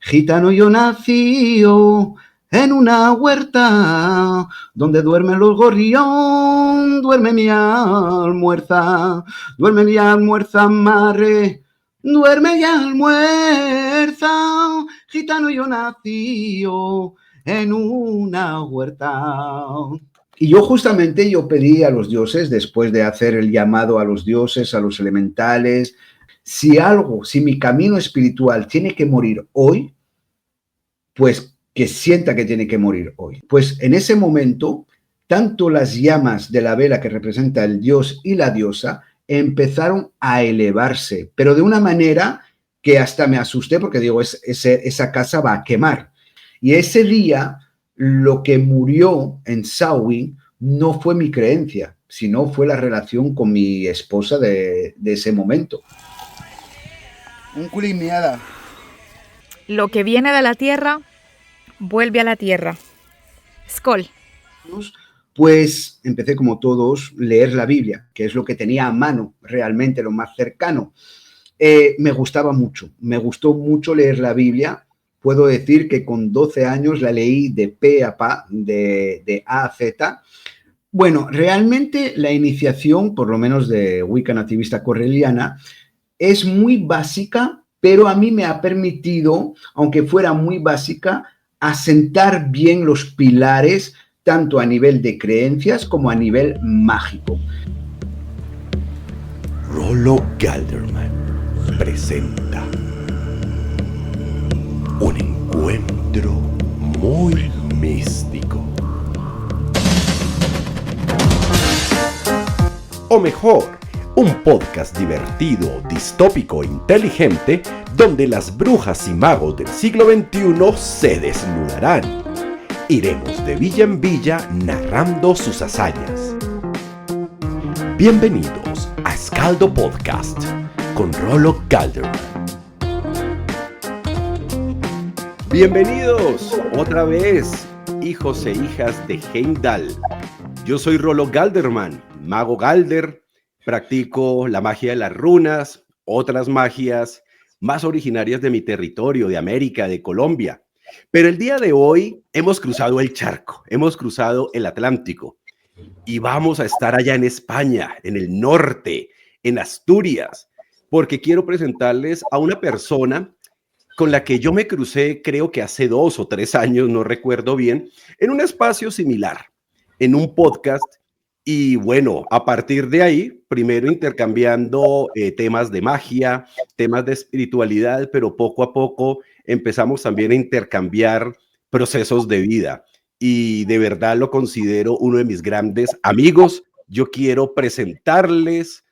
Gitano yo nací en una huerta donde duermen los gorrión, duerme mi almuerza, marre, duerme y almuerza. Gitano yo nací en una huerta. Y yo pedí a los dioses, después de hacer el llamado a los dioses, a los elementales, si mi camino espiritual tiene que morir hoy, pues que sienta que tiene que morir hoy. Pues en ese momento, tanto las llamas de la vela que representa el dios y la diosa empezaron a elevarse, pero de una manera que hasta me asusté porque digo, esa casa va a quemar. Y ese día, lo que murió en Samhain no fue mi creencia, sino fue la relación con mi esposa de ese momento. Un culimiada. Lo que viene de la tierra, vuelve a la tierra. Skol. Pues empecé, como todos, leer la Biblia, que es lo que tenía a mano, realmente lo más cercano. Me gustó mucho leer la Biblia. Puedo decir que con 12 años la leí de pe a pa, de A a Z. Bueno, realmente la iniciación, por lo menos de Wicca nativista correliana, es muy básica, pero a mí me ha permitido, aunque fuera muy básica, asentar bien los pilares, tanto a nivel de creencias como a nivel mágico. Rollo Galderman presenta un encuentro muy místico. O mejor, un podcast divertido, distópico e inteligente donde las brujas y magos del siglo XXI se desnudarán. Iremos de villa en villa narrando sus hazañas. Bienvenidos a Scaldo Podcast con Rollo Galderman. Bienvenidos otra vez, hijos e hijas de Heimdall. Yo soy Rollo Galderman, mago Galder. Practico la magia de las runas, otras magias más originarias de mi territorio, de América, de Colombia. Pero el día de hoy hemos cruzado el charco, hemos cruzado el Atlántico y vamos a estar allá en España, en el norte, en Asturias, porque quiero presentarles a una persona con la que yo me crucé, creo que hace 2 o 3 años, no recuerdo bien, en un espacio similar, en un podcast. Y bueno, a partir de ahí, primero intercambiando temas de magia, temas de espiritualidad, pero poco a poco empezamos también a intercambiar procesos de vida. Y de verdad lo considero uno de mis grandes amigos. Yo quiero presentarles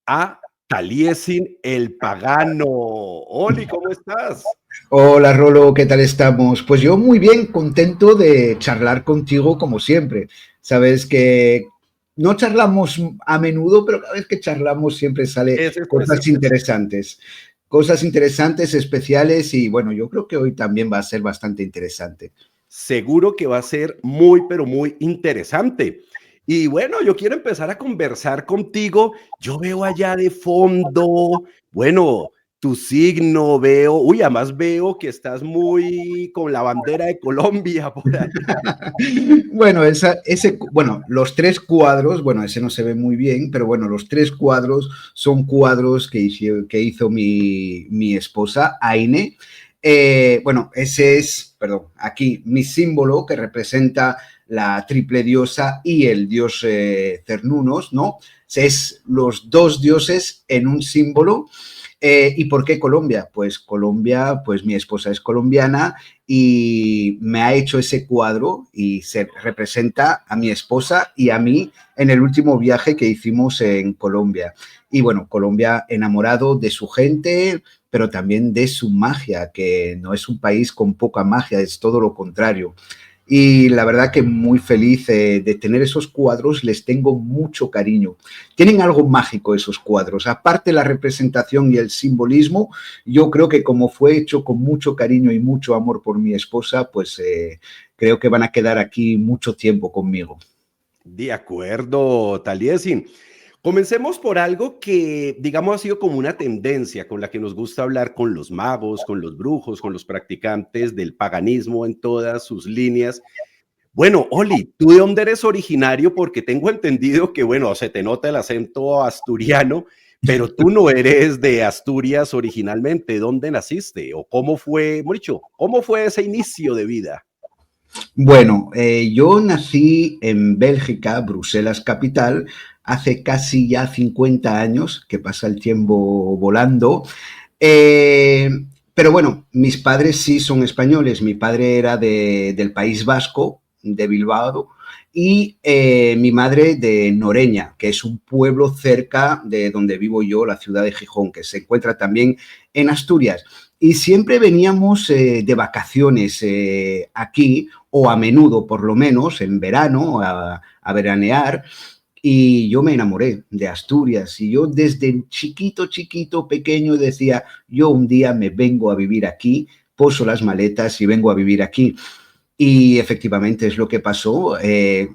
a Taliesin el Pagano. Oli, ¿cómo estás? Hola, Rolo, ¿qué tal estamos? Pues yo muy bien, contento de charlar contigo como siempre. Sabes que no charlamos a menudo, pero cada vez que charlamos siempre sale cosas interesantes, especiales, y bueno, yo creo que hoy también va a ser bastante interesante. Seguro que va a ser muy, pero muy interesante. Y bueno, yo quiero empezar a conversar contigo. Yo veo allá de fondo, bueno, tu signo, además veo que estás muy con la bandera de Colombia por allá. Bueno, los 3 cuadros, bueno, ese no se ve muy bien, pero bueno, los 3 cuadros son cuadros que hizo mi esposa, Aine. Ese es, aquí mi símbolo que representa la triple diosa y el dios Cernunnos, ¿no? Es los 2 dioses en un símbolo. ¿Y por qué Colombia? Pues Colombia, pues mi esposa es colombiana y me ha hecho ese cuadro y se representa a mi esposa y a mí en el último viaje que hicimos en Colombia. Y bueno, Colombia enamorado de su gente, pero también de su magia, que no es un país con poca magia, es todo lo contrario. Y la verdad que muy feliz de tener esos cuadros, les tengo mucho cariño. Tienen algo mágico esos cuadros, aparte la representación y el simbolismo. Yo creo que como fue hecho con mucho cariño y mucho amor por mi esposa, pues creo que van a quedar aquí mucho tiempo conmigo. De acuerdo, Taliesin. Comencemos por algo que, digamos, ha sido como una tendencia con la que nos gusta hablar con los magos, con los brujos, con los practicantes del paganismo en todas sus líneas. Bueno, Oli, ¿tú de dónde eres originario? Porque tengo entendido que, bueno, se te nota el acento asturiano, pero tú no eres de Asturias originalmente. ¿Dónde naciste? ¿O cómo fue, Moricho, cómo fue ese inicio de vida? Bueno, yo nací en Bélgica, Bruselas capital, hace casi ya 50 años, que pasa el tiempo volando. Eh, pero bueno, mis padres sí son españoles. Mi padre era del País Vasco, de Bilbao, y mi madre de Noreña, que es un pueblo cerca de donde vivo yo, la ciudad de Gijón, que se encuentra también en Asturias. Y siempre veníamos de vacaciones aquí, o a menudo por lo menos, en verano, a veranear, y yo me enamoré de Asturias. Y yo desde chiquito, pequeño, decía, yo un día me vengo a vivir aquí, poso las maletas y vengo a vivir aquí. Y efectivamente es lo que pasó.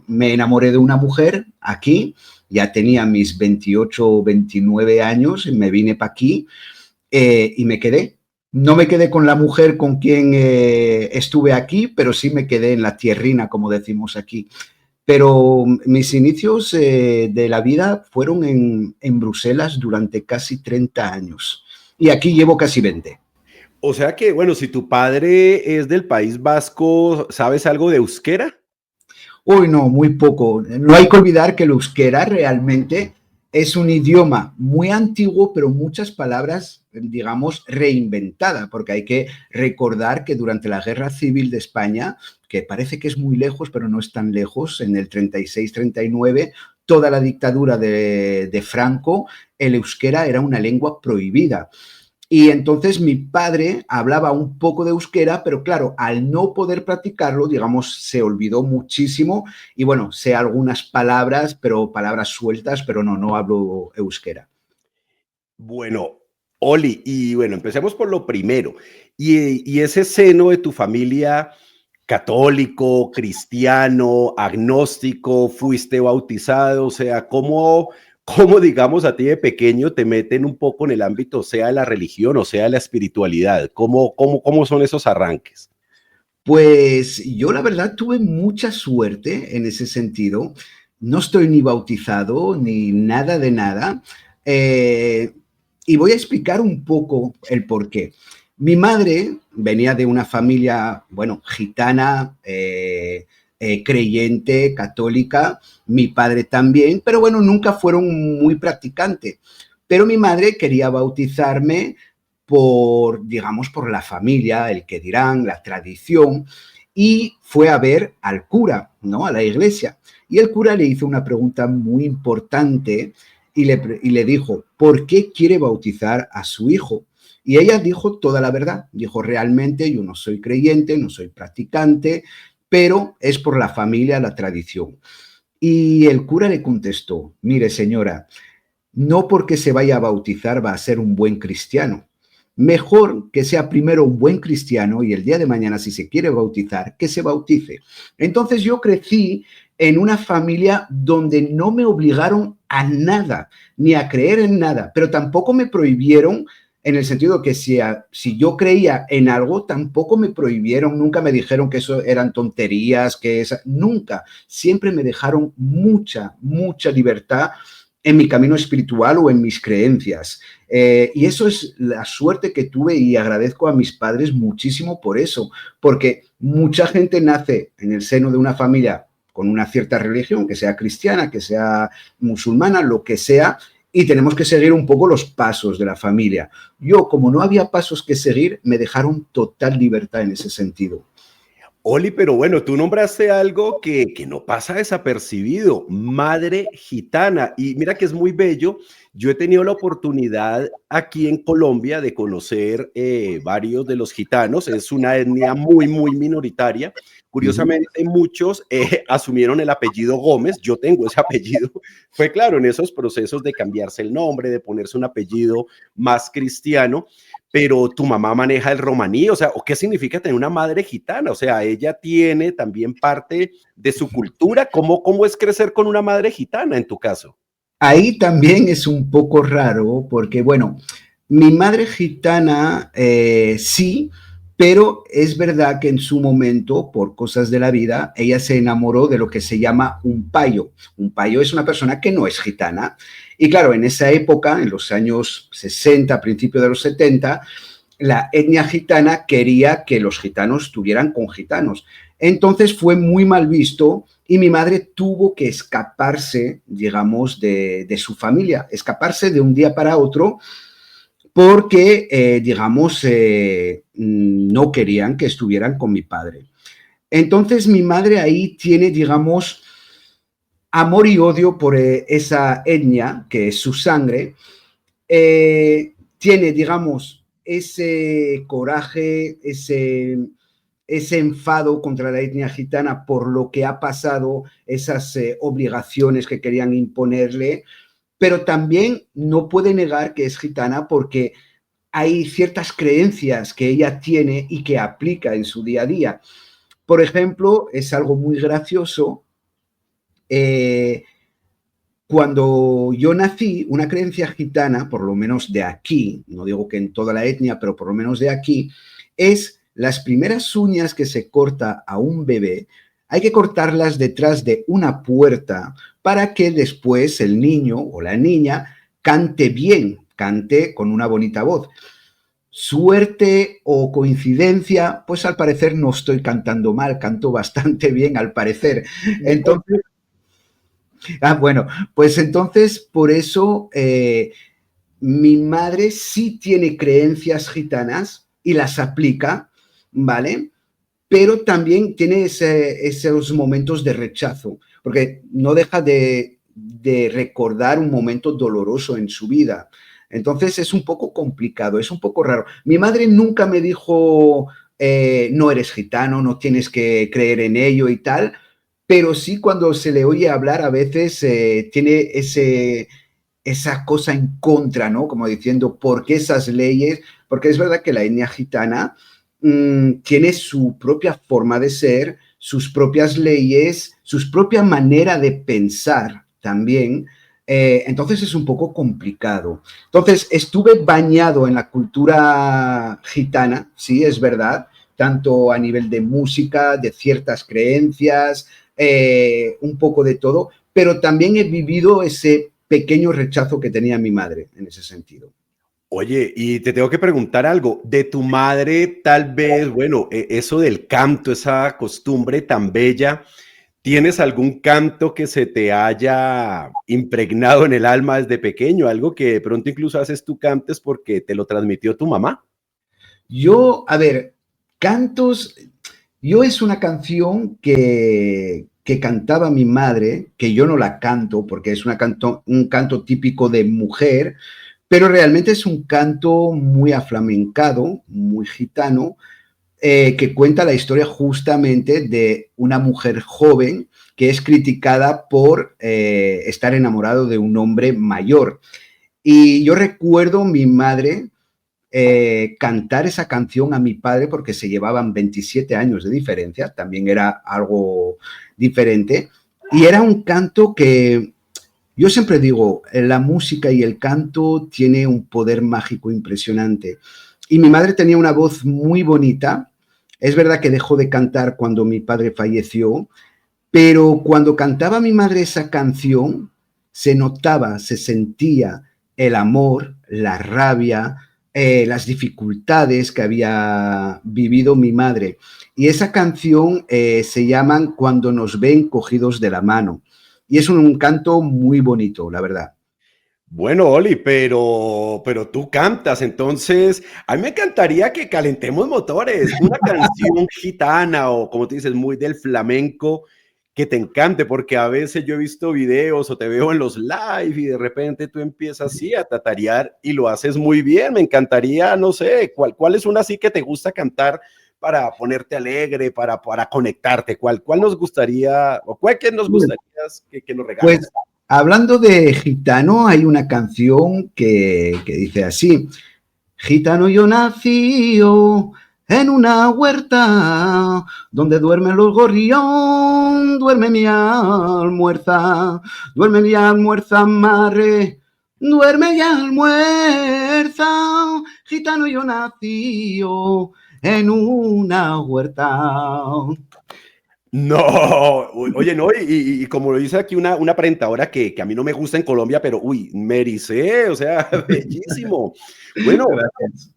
Me enamoré de una mujer aquí, ya tenía mis 28 o 29 años, me vine para aquí y me quedé. No me quedé con la mujer con quien estuve aquí, pero sí me quedé en la tierrina, como decimos aquí. Pero mis inicios de la vida fueron en Bruselas durante casi 30 años. Y aquí llevo casi 20. O sea que, bueno, si tu padre es del País Vasco, ¿sabes algo de euskera? Uy, no, muy poco. No hay que olvidar que el euskera realmente es un idioma muy antiguo, pero muchas palabras, digamos, reinventada, porque hay que recordar que durante la Guerra Civil de España, que parece que es muy lejos, pero no es tan lejos, en el 36-39, toda la dictadura de Franco, el euskera era una lengua prohibida. Y entonces mi padre hablaba un poco de euskera, pero claro, al no poder practicarlo, digamos, se olvidó muchísimo. Y bueno, sé algunas palabras, pero palabras sueltas, pero no hablo euskera. Bueno, Oli, y bueno, empecemos por lo primero. Y ese seno de tu familia católico, cristiano, agnóstico, fuiste bautizado, o sea, ¿cómo, digamos, a ti de pequeño te meten un poco en el ámbito, sea de la religión o sea de la espiritualidad? ¿Cómo son esos arranques? Pues yo la verdad tuve mucha suerte en ese sentido. No estoy ni bautizado ni nada de nada. Eh, y voy a explicar un poco el porqué. Mi madre venía de una familia, bueno, gitana, creyente, católica, mi padre también, pero bueno, nunca fueron muy practicantes. Pero mi madre quería bautizarme por, digamos, por la familia, el que dirán, la tradición, y fue a ver al cura, ¿no? A la iglesia. Y el cura le hizo una pregunta muy importante y le dijo, ¿por qué quiere bautizar a su hijo? Y ella dijo toda la verdad. Dijo, realmente yo no soy creyente, no soy practicante, pero es por la familia, la tradición. Y el cura le contestó, mire señora, no porque se vaya a bautizar va a ser un buen cristiano. Mejor que sea primero un buen cristiano y el día de mañana, si se quiere bautizar, que se bautice. Entonces yo crecí en una familia donde no me obligaron a nada, ni a creer en nada, pero tampoco me prohibieron en el sentido que si yo creía en algo, tampoco me prohibieron, nunca me dijeron que eso eran tonterías, nunca. Siempre me dejaron mucha libertad en mi camino espiritual o en mis creencias. Y eso es la suerte que tuve y agradezco a mis padres muchísimo por eso, porque mucha gente nace en el seno de una familia con una cierta religión, que sea cristiana, que sea musulmana, lo que sea, y tenemos que seguir un poco los pasos de la familia. Yo, como no había pasos que seguir, me dejaron total libertad en ese sentido. Oli, pero bueno, tú nombraste algo que no pasa desapercibido, madre gitana. Y mira que es muy bello. Yo he tenido la oportunidad aquí en Colombia de conocer varios de los gitanos. Es una etnia muy minoritaria. Curiosamente, muchos asumieron el apellido Gómez. Yo tengo ese apellido. Fue claro, en esos procesos de cambiarse el nombre, de ponerse un apellido más cristiano. Pero tu mamá maneja el romaní, o sea, ¿o qué significa tener una madre gitana? O sea, ella tiene también parte de su cultura. ¿Cómo es crecer con una madre gitana en tu caso? ahí también es un poco raro porque, bueno, mi madre gitana sí, pero es verdad que en su momento, por cosas de la vida, ella se enamoró de lo que se llama un payo. Un payo es una persona que no es gitana. Y claro, en esa época, en los años 60, principios de los 70, la etnia gitana quería que los gitanos estuvieran con gitanos. Entonces fue muy mal visto y mi madre tuvo que escaparse, digamos, de su familia, escaparse de un día para otro porque, digamos, no querían que estuvieran con mi padre. Entonces mi madre ahí tiene, digamos, amor y odio por esa etnia, que es su sangre. Tiene, digamos, ese coraje, ese enfado contra la etnia gitana por lo que ha pasado, esas obligaciones que querían imponerle, pero también no puede negar que es gitana porque hay ciertas creencias que ella tiene y que aplica en su día a día. Por ejemplo, es algo muy gracioso. Cuando yo nací, una creencia gitana, por lo menos de aquí, no digo que en toda la etnia, pero por lo menos de aquí, es las primeras uñas que se corta a un bebé, hay que cortarlas detrás de una puerta para que después el niño o la niña cante bien, cante con una bonita voz. Suerte o coincidencia, pues al parecer no estoy cantando mal, canto bastante bien al parecer. Entonces, bueno, pues entonces por eso mi madre sí tiene creencias gitanas y las aplica, ¿vale? Pero también tiene esos momentos de rechazo, porque no deja de recordar un momento doloroso en su vida. Entonces es un poco complicado, es un poco raro. Mi madre nunca me dijo, no eres gitano, no tienes que creer en ello y tal, pero sí cuando se le oye hablar a veces tiene esa cosa en contra, ¿no? Como diciendo, ¿por qué esas leyes? Porque es verdad que la etnia gitana tiene su propia forma de ser, sus propias leyes, su propia manera de pensar también. Entonces es un poco complicado. Entonces estuve bañado en la cultura gitana, sí, es verdad, tanto a nivel de música, de ciertas creencias, un poco de todo, pero también he vivido ese pequeño rechazo que tenía mi madre en ese sentido. Oye, y te tengo que preguntar algo. De tu madre, tal vez, bueno, eso del canto, esa costumbre tan bella, ¿tienes algún canto que se te haya impregnado en el alma desde pequeño? Algo que de pronto incluso haces tú cantes porque te lo transmitió tu mamá. Yo, a ver, cantos, yo es una canción que cantaba mi madre, que yo no la canto porque es un canto típico de mujer, pero realmente es un canto muy aflamencado, muy gitano, que cuenta la historia justamente de una mujer joven que es criticada por estar enamorado de un hombre mayor. Y yo recuerdo mi madre cantar esa canción a mi padre porque se llevaban 27 años de diferencia, también era algo diferente, y era un canto que yo siempre digo, la música y el canto tiene un poder mágico impresionante. Y mi madre tenía una voz muy bonita. Es verdad que dejó de cantar cuando mi padre falleció, pero cuando cantaba mi madre esa canción, se notaba, se sentía el amor, la rabia, las dificultades que había vivido mi madre. Y esa canción se llama Cuando nos ven cogidos de la mano. Y es un canto muy bonito, la verdad. Bueno, Oli, pero tú cantas, entonces a mí me encantaría que calentemos motores, una canción gitana o como tú dices, muy del flamenco que te encante, porque a veces yo he visto videos o te veo en los live y de repente tú empiezas así a tatarear y lo haces muy bien. Me encantaría, no sé, ¿cuál es una así que te gusta cantar para ponerte alegre, para conectarte? ¿Cuál nos gustaría o cuál que nos gustaría que nos regales? Pues hablando de gitano, hay una canción que dice así: Gitano yo nací, en una huerta donde duermen los gorrión, duerme mi almuerza, madre, duerme y almuerza, gitano yo nací en una huerta. No, oye, no, y como lo dice aquí una presentadora que a mí no me gusta en Colombia, pero uy, me ericé, o sea, bellísimo. Bueno, Gracias.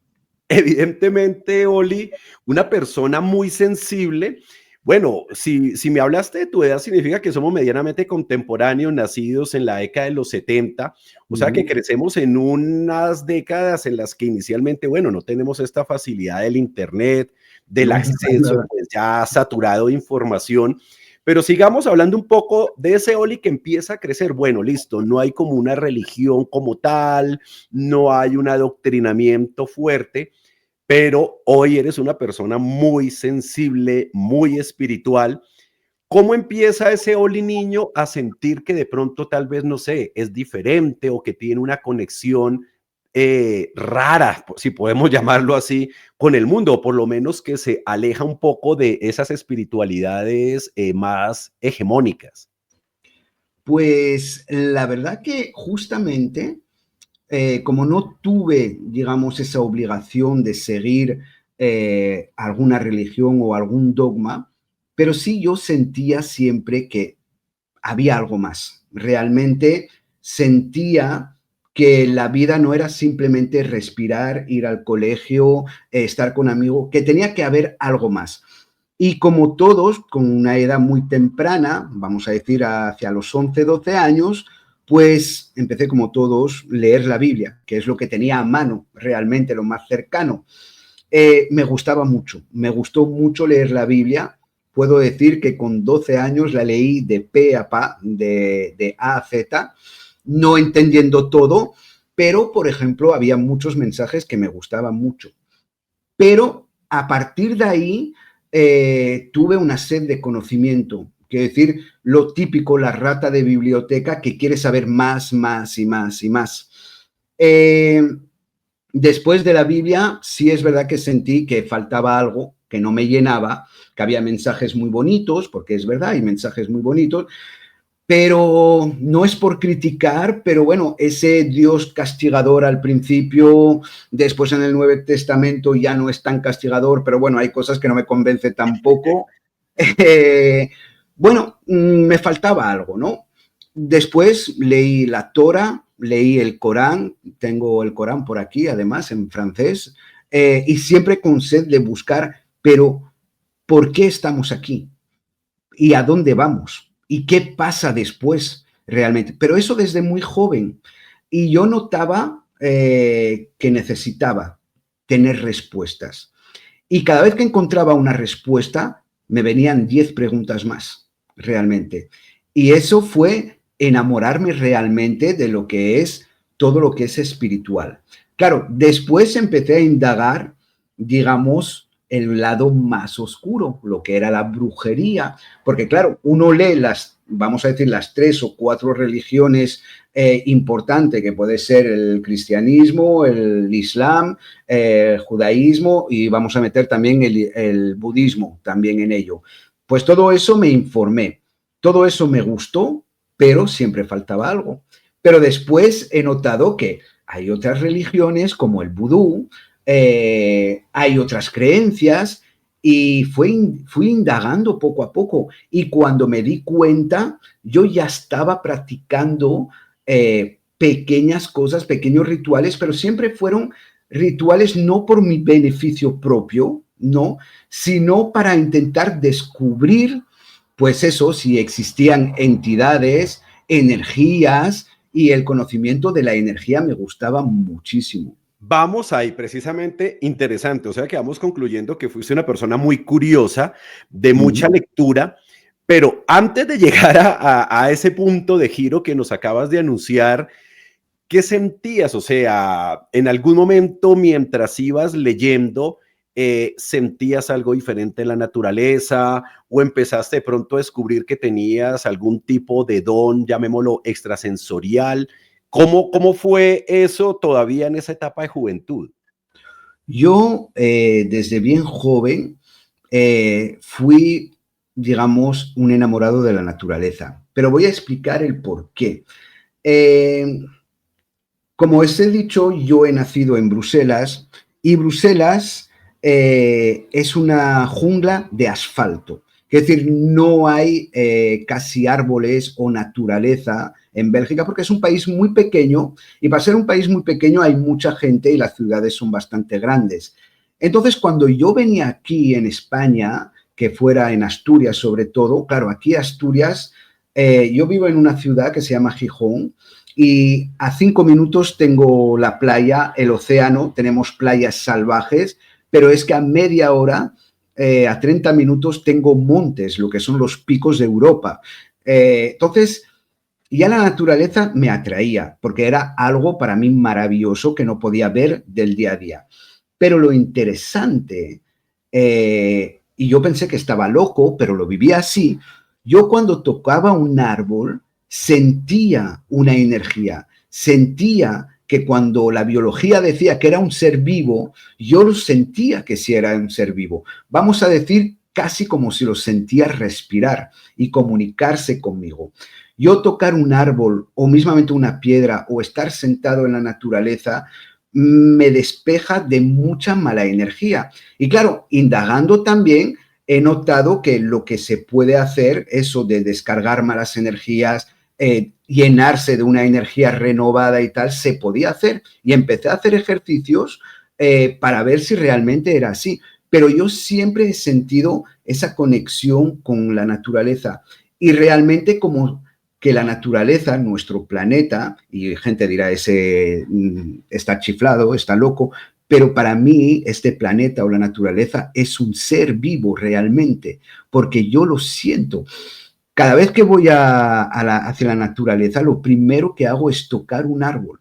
evidentemente, Oli, una persona muy sensible. Bueno, si me hablaste de tu edad, significa que somos medianamente contemporáneos, nacidos en la década de los 70, o sea que crecemos en unas décadas en las que inicialmente, bueno, no tenemos esta facilidad del Internet, del No, acceso nada. pues ya saturado de información, pero sigamos hablando un poco de ese Oli que empieza a crecer. Bueno, listo, no hay como una religión como tal, no hay un adoctrinamiento fuerte, pero hoy eres una persona muy sensible, muy espiritual. ¿Cómo empieza ese Oli niño a sentir que de pronto tal vez, no sé, es diferente o que tiene una conexión rara, si podemos llamarlo así, con el mundo, o por lo menos que se aleja un poco de esas espiritualidades más hegemónicas? Pues la verdad que justamente, como no tuve, digamos, esa obligación de seguir alguna religión o algún dogma, pero sí yo sentía siempre que había algo más. Realmente sentía que la vida no era simplemente respirar, ir al colegio, estar con amigos, que tenía que haber algo más. Y como todos, con una edad muy temprana, vamos a decir hacia los 11, 12 años, pues empecé como todos a leer la Biblia, que es lo que tenía a mano, realmente lo más cercano. Me gustaba mucho, me gustó mucho leer la Biblia. Puedo decir que con 12 años la leí de pe a pa, de A a Z, no entendiendo todo, pero, por ejemplo, había muchos mensajes que me gustaban mucho. Pero a partir de ahí tuve una sed de conocimiento, quiero decir, lo típico, la rata de biblioteca que quiere saber más, más y más y más. Eh, Después de la Biblia, sí es verdad que sentí que faltaba algo, que no me llenaba, que había mensajes muy bonitos, porque es verdad, hay mensajes muy bonitos, pero no es por criticar, pero bueno, ese Dios castigador al principio, después en el Nuevo Testamento ya no es tan castigador, pero bueno, hay cosas que no me convence tampoco. Bueno, me faltaba algo, ¿no? Después leí la Torah, leí el Corán, tengo el Corán por aquí, además, en francés, y siempre con sed de buscar, pero ¿por qué estamos aquí? ¿Y a dónde vamos? ¿Y qué pasa después realmente? Pero eso desde muy joven. Y yo notaba que necesitaba tener respuestas. Y cada vez que encontraba una respuesta, me venían 10 preguntas más, realmente. Y eso fue enamorarme realmente de lo que es todo lo que es espiritual. Claro, después empecé a indagar, digamos, el lado más oscuro, lo que era la brujería, porque claro, uno lee las, vamos a decir, las 3 o 4 religiones importantes, que puede ser el cristianismo, el islam, el judaísmo, y vamos a meter también el budismo también en ello. Pues todo eso me informé, todo eso me gustó, pero siempre faltaba algo. Pero después he notado que hay otras religiones como el vudú, hay otras creencias, y fui indagando poco a poco, y cuando me di cuenta, yo ya estaba practicando pequeñas cosas, pequeños rituales, pero siempre fueron rituales no por mi beneficio propio, no, sino para intentar descubrir, pues eso, si existían entidades, energías, y el conocimiento de la energía me gustaba muchísimo. Vamos ahí, precisamente interesante. O sea que vamos concluyendo que fuiste una persona muy curiosa, de mucha lectura, pero antes de llegar a ese punto de giro que nos acabas de anunciar, ¿qué sentías? O sea, en algún momento mientras ibas leyendo, ¿sentías algo diferente en la naturaleza o empezaste de pronto a descubrir que tenías algún tipo de don, llamémoslo extrasensorial? ¿Cómo fue eso todavía en esa etapa de juventud? Yo, desde bien joven, fui, digamos, un enamorado de la naturaleza, pero voy a explicar el por qué. Eh, Como os he dicho, yo he nacido en Bruselas y Bruselas es una jungla de asfalto. Es decir, no hay casi árboles o naturaleza en Bélgica porque es un país muy pequeño y para ser un país muy pequeño hay mucha gente y las ciudades son bastante grandes. Entonces, cuando yo venía aquí en España, que fuera en Asturias sobre todo, claro, aquí Asturias, yo vivo en una ciudad que se llama Gijón y a 5 minutos tengo la playa, el océano, tenemos playas salvajes, pero es que a media hora, a 30 minutos, tengo montes, lo que son los picos de Europa. Entonces, ya la naturaleza me atraía, porque era algo para mí maravilloso que no podía ver del día a día. Pero lo interesante, y yo pensé que estaba loco, pero lo vivía así, yo cuando tocaba un árbol sentía una energía, sentía que cuando la biología decía que era un ser vivo, yo lo sentía que sí era un ser vivo. Vamos a decir casi como si lo sentía respirar y comunicarse conmigo. Yo tocar un árbol o mismamente una piedra o estar sentado en la naturaleza me despeja de mucha mala energía. Y claro, indagando también, he notado que lo que se puede hacer, eso de descargar malas energías, llenarse de una energía renovada y tal, se podía hacer. Y empecé a hacer ejercicios para ver si realmente era así. Pero yo siempre he sentido esa conexión con la naturaleza y realmente como que la naturaleza, nuestro planeta, y gente dirá, ese está chiflado, está loco, pero para mí este planeta o la naturaleza es un ser vivo realmente, porque yo lo siento. Cada vez que voy hacia la naturaleza, lo primero que hago es tocar un árbol.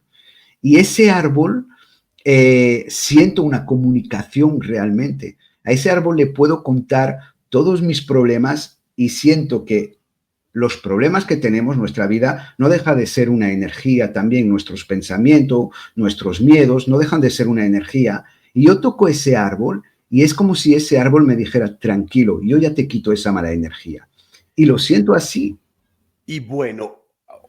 Y ese árbol, siento una comunicación realmente. A ese árbol le puedo contar todos mis problemas y siento que los problemas que tenemos, nuestra vida, no deja de ser una energía también, nuestros pensamientos, nuestros miedos, no dejan de ser una energía. Y yo toco ese árbol y es como si ese árbol me dijera, tranquilo, yo ya te quito esa mala energía. Y lo siento así. Y bueno,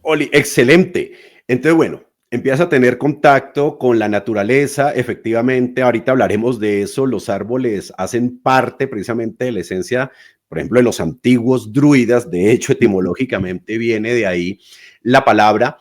Oli, excelente. Entonces, bueno, empiezas a tener contacto con la naturaleza. Efectivamente, ahorita hablaremos de eso. Los árboles hacen parte precisamente de la esencia, por ejemplo, de los antiguos druidas. De hecho, etimológicamente viene de ahí la palabra.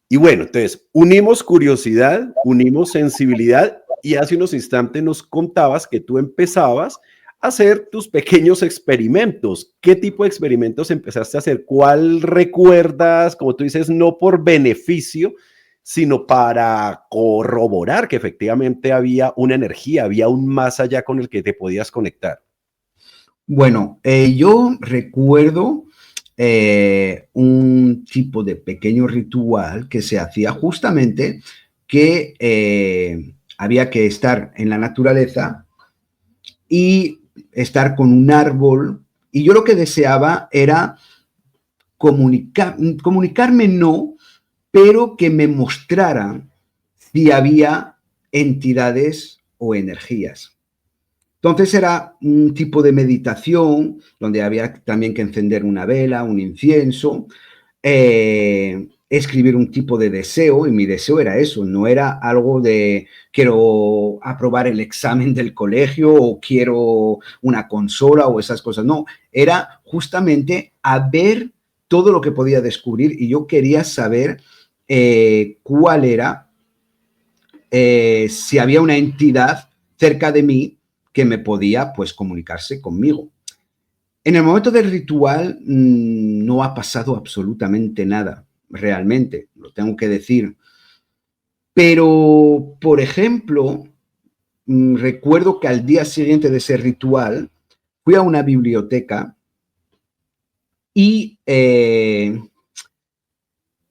Y bueno, entonces, unimos curiosidad, unimos sensibilidad y hace unos instantes nos contabas que tú empezabas a hacer tus pequeños experimentos. ¿Qué tipo de experimentos empezaste a hacer? ¿Cuál recuerdas, como tú dices, no por beneficio, sino para corroborar que efectivamente había una energía, había un más allá con el que te podías conectar? Bueno, yo recuerdo un tipo de pequeño ritual que se hacía justamente que había que estar en la naturaleza y estar con un árbol. Y yo lo que deseaba era comunicarme no, pero que me mostrara si había entidades o energías. Entonces era un tipo de meditación donde había también que encender una vela, un incienso, escribir un tipo de deseo, y mi deseo era eso, no era algo de quiero aprobar el examen del colegio o quiero una consola o esas cosas, no, era justamente a ver todo lo que podía descubrir y yo quería saber cuál era, si había una entidad cerca de mí que me podía, pues, comunicarse conmigo. En el momento del ritual no ha pasado absolutamente nada, realmente, lo tengo que decir. Pero, por ejemplo, recuerdo que al día siguiente de ese ritual fui a una biblioteca y he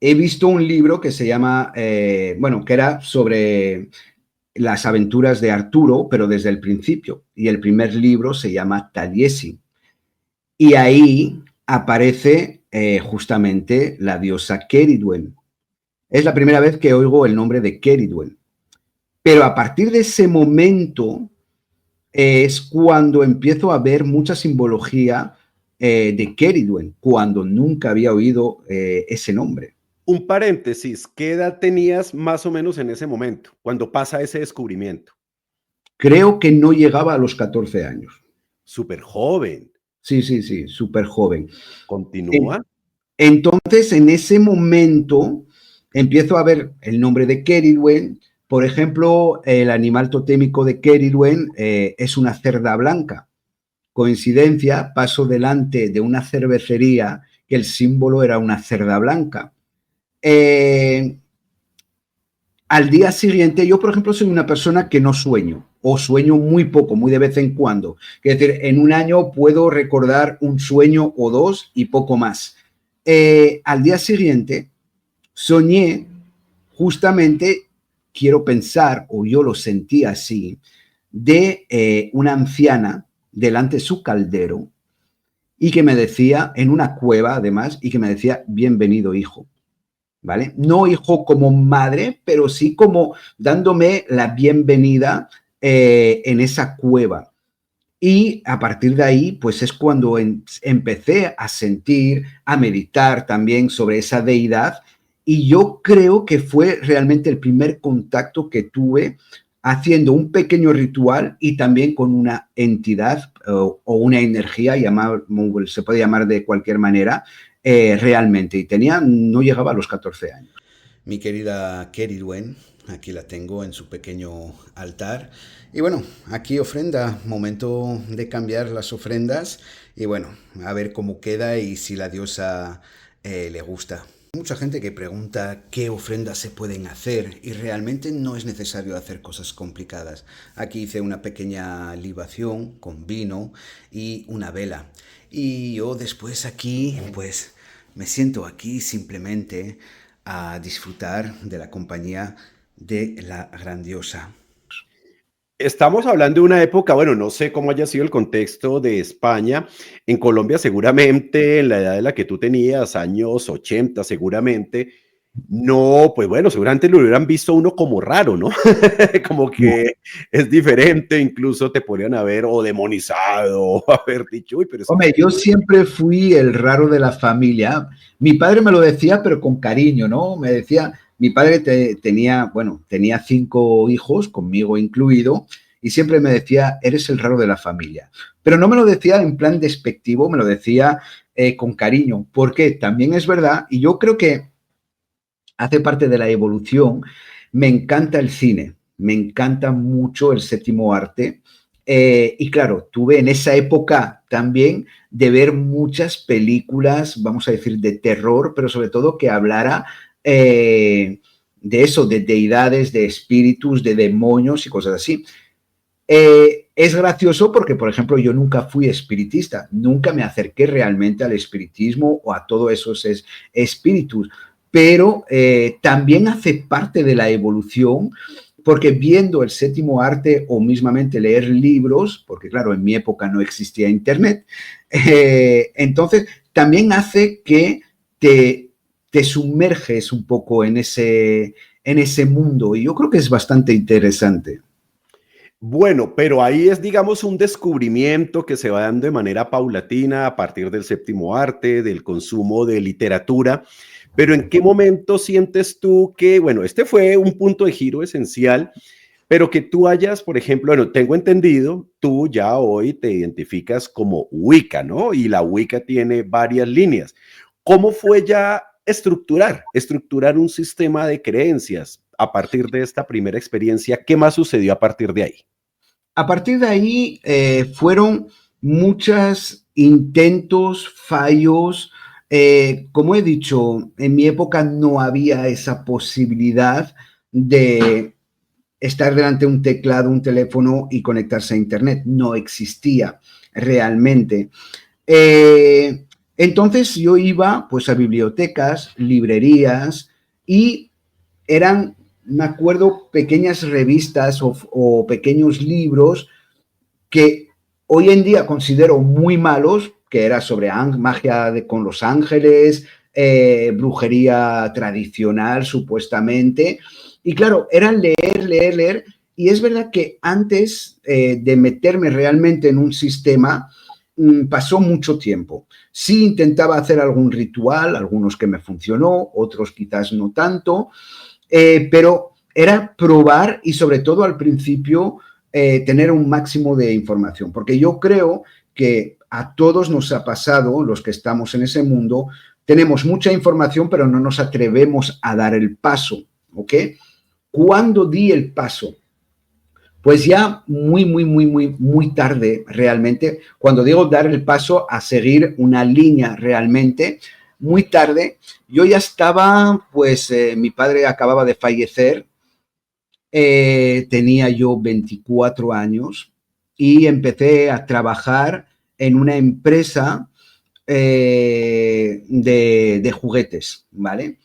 visto un libro que se llama, bueno, que era sobre las aventuras de Arturo, pero desde el principio. Y el primer libro se llama Taliesin. Y ahí aparece justamente la diosa Keridwen. Es la primera vez que oigo el nombre de Keridwen. Pero a partir de ese momento es cuando empiezo a ver mucha simbología de Keridwen, cuando nunca había oído ese nombre. Un paréntesis, ¿qué edad tenías más o menos en ese momento, cuando pasa ese descubrimiento? Creo que no llegaba a los 14 años. Súper joven. Sí, súper joven. Continúa. Entonces, en ese momento, empiezo a ver el nombre de Keridwen. Por ejemplo, el animal totémico de Keridwen es una cerda blanca. Coincidencia, paso delante de una cervecería que el símbolo era una cerda blanca. Al día siguiente, yo, por ejemplo, soy una persona que no sueño, o sueño muy poco, muy de vez en cuando. Es decir, en un año puedo recordar un sueño o dos y poco más. Al día siguiente, soñé justamente, quiero pensar, o yo lo sentí así, de una anciana delante de su caldero y que me decía, en una cueva además, y que me decía, bienvenido hijo. ¿Vale? No hijo como madre, pero sí como dándome la bienvenida en esa cueva. Y a partir de ahí, pues es cuando empecé a sentir, a meditar también sobre esa deidad. Y yo creo que fue realmente el primer contacto que tuve haciendo un pequeño ritual y también con una entidad o una energía, se puede llamar de cualquier manera, realmente. Y no llegaba a los 14 años. Mi querida Keridwen, aquí la tengo en su pequeño altar. Y bueno, aquí ofrenda, momento de cambiar las ofrendas. Y bueno, a ver cómo queda y si la diosa le gusta. Mucha gente que pregunta qué ofrendas se pueden hacer y realmente no es necesario hacer cosas complicadas. Aquí hice una pequeña libación con vino y una vela. Y yo después aquí, pues me siento aquí simplemente a disfrutar de la compañía de la gran diosa. Estamos hablando de una época, bueno, no sé cómo haya sido el contexto de España. En Colombia seguramente, en la edad de la que tú tenías, años 80 seguramente, no, pues bueno, seguramente lo hubieran visto a uno como raro, ¿no? Como que es diferente, incluso te podrían haber o demonizado, o haber dicho, uy, pero Hombre, yo siempre fui el raro de la familia. Mi padre me lo decía, pero con cariño, ¿no? Me decía, mi padre tenía 5 hijos, conmigo incluido, y siempre me decía, eres el raro de la familia. Pero no me lo decía en plan despectivo, me lo decía con cariño, porque también es verdad, y yo creo que hace parte de la evolución, me encanta el cine, me encanta mucho el séptimo arte. Y claro, tuve en esa época también de ver muchas películas, vamos a decir, de terror, pero sobre todo que hablara de eso, de deidades, de espíritus, de demonios y cosas así. Es gracioso porque, por ejemplo, yo nunca fui espiritista, nunca me acerqué realmente al espiritismo o a todos esos espíritus, pero también hace parte de la evolución, porque viendo el séptimo arte o mismamente leer libros, porque claro, en mi época no existía internet, entonces también hace que te sumerges un poco en ese mundo y yo creo que es bastante interesante. Bueno, pero ahí es, digamos, un descubrimiento que se va dando de manera paulatina a partir del séptimo arte, del consumo de literatura. Pero ¿en qué momento sientes tú que, bueno, este fue un punto de giro esencial, pero que tú hayas, por ejemplo, bueno, tengo entendido, tú ya hoy te identificas como Wicca, ¿no? Y la Wicca tiene varias líneas. ¿Cómo fue ya estructurar un sistema de creencias a partir de esta primera experiencia? ¿Qué más sucedió a partir de ahí? A partir de ahí fueron muchos intentos, fallos. Como he dicho, en mi época no había esa posibilidad de estar delante de un teclado, un teléfono y conectarse a internet. No existía realmente. Entonces yo iba pues a bibliotecas, librerías y eran, me acuerdo, pequeñas revistas o pequeños libros que hoy en día considero muy malos, que era sobre magia con los ángeles, brujería tradicional, supuestamente. Y claro, era leer, leer, leer. Y es verdad que antes de meterme realmente en un sistema, pasó mucho tiempo. Sí intentaba hacer algún ritual, algunos que me funcionó, otros quizás no tanto, pero era probar y sobre todo al principio tener un máximo de información, porque yo creo que a todos nos ha pasado, los que estamos en ese mundo, tenemos mucha información, pero no nos atrevemos a dar el paso, ¿ok? ¿Cuándo di el paso? Pues ya muy tarde realmente, cuando digo dar el paso a seguir una línea realmente, muy tarde, yo ya estaba, pues mi padre acababa de fallecer, tenía yo 24 años y empecé a trabajar en una empresa de juguetes, ¿vale?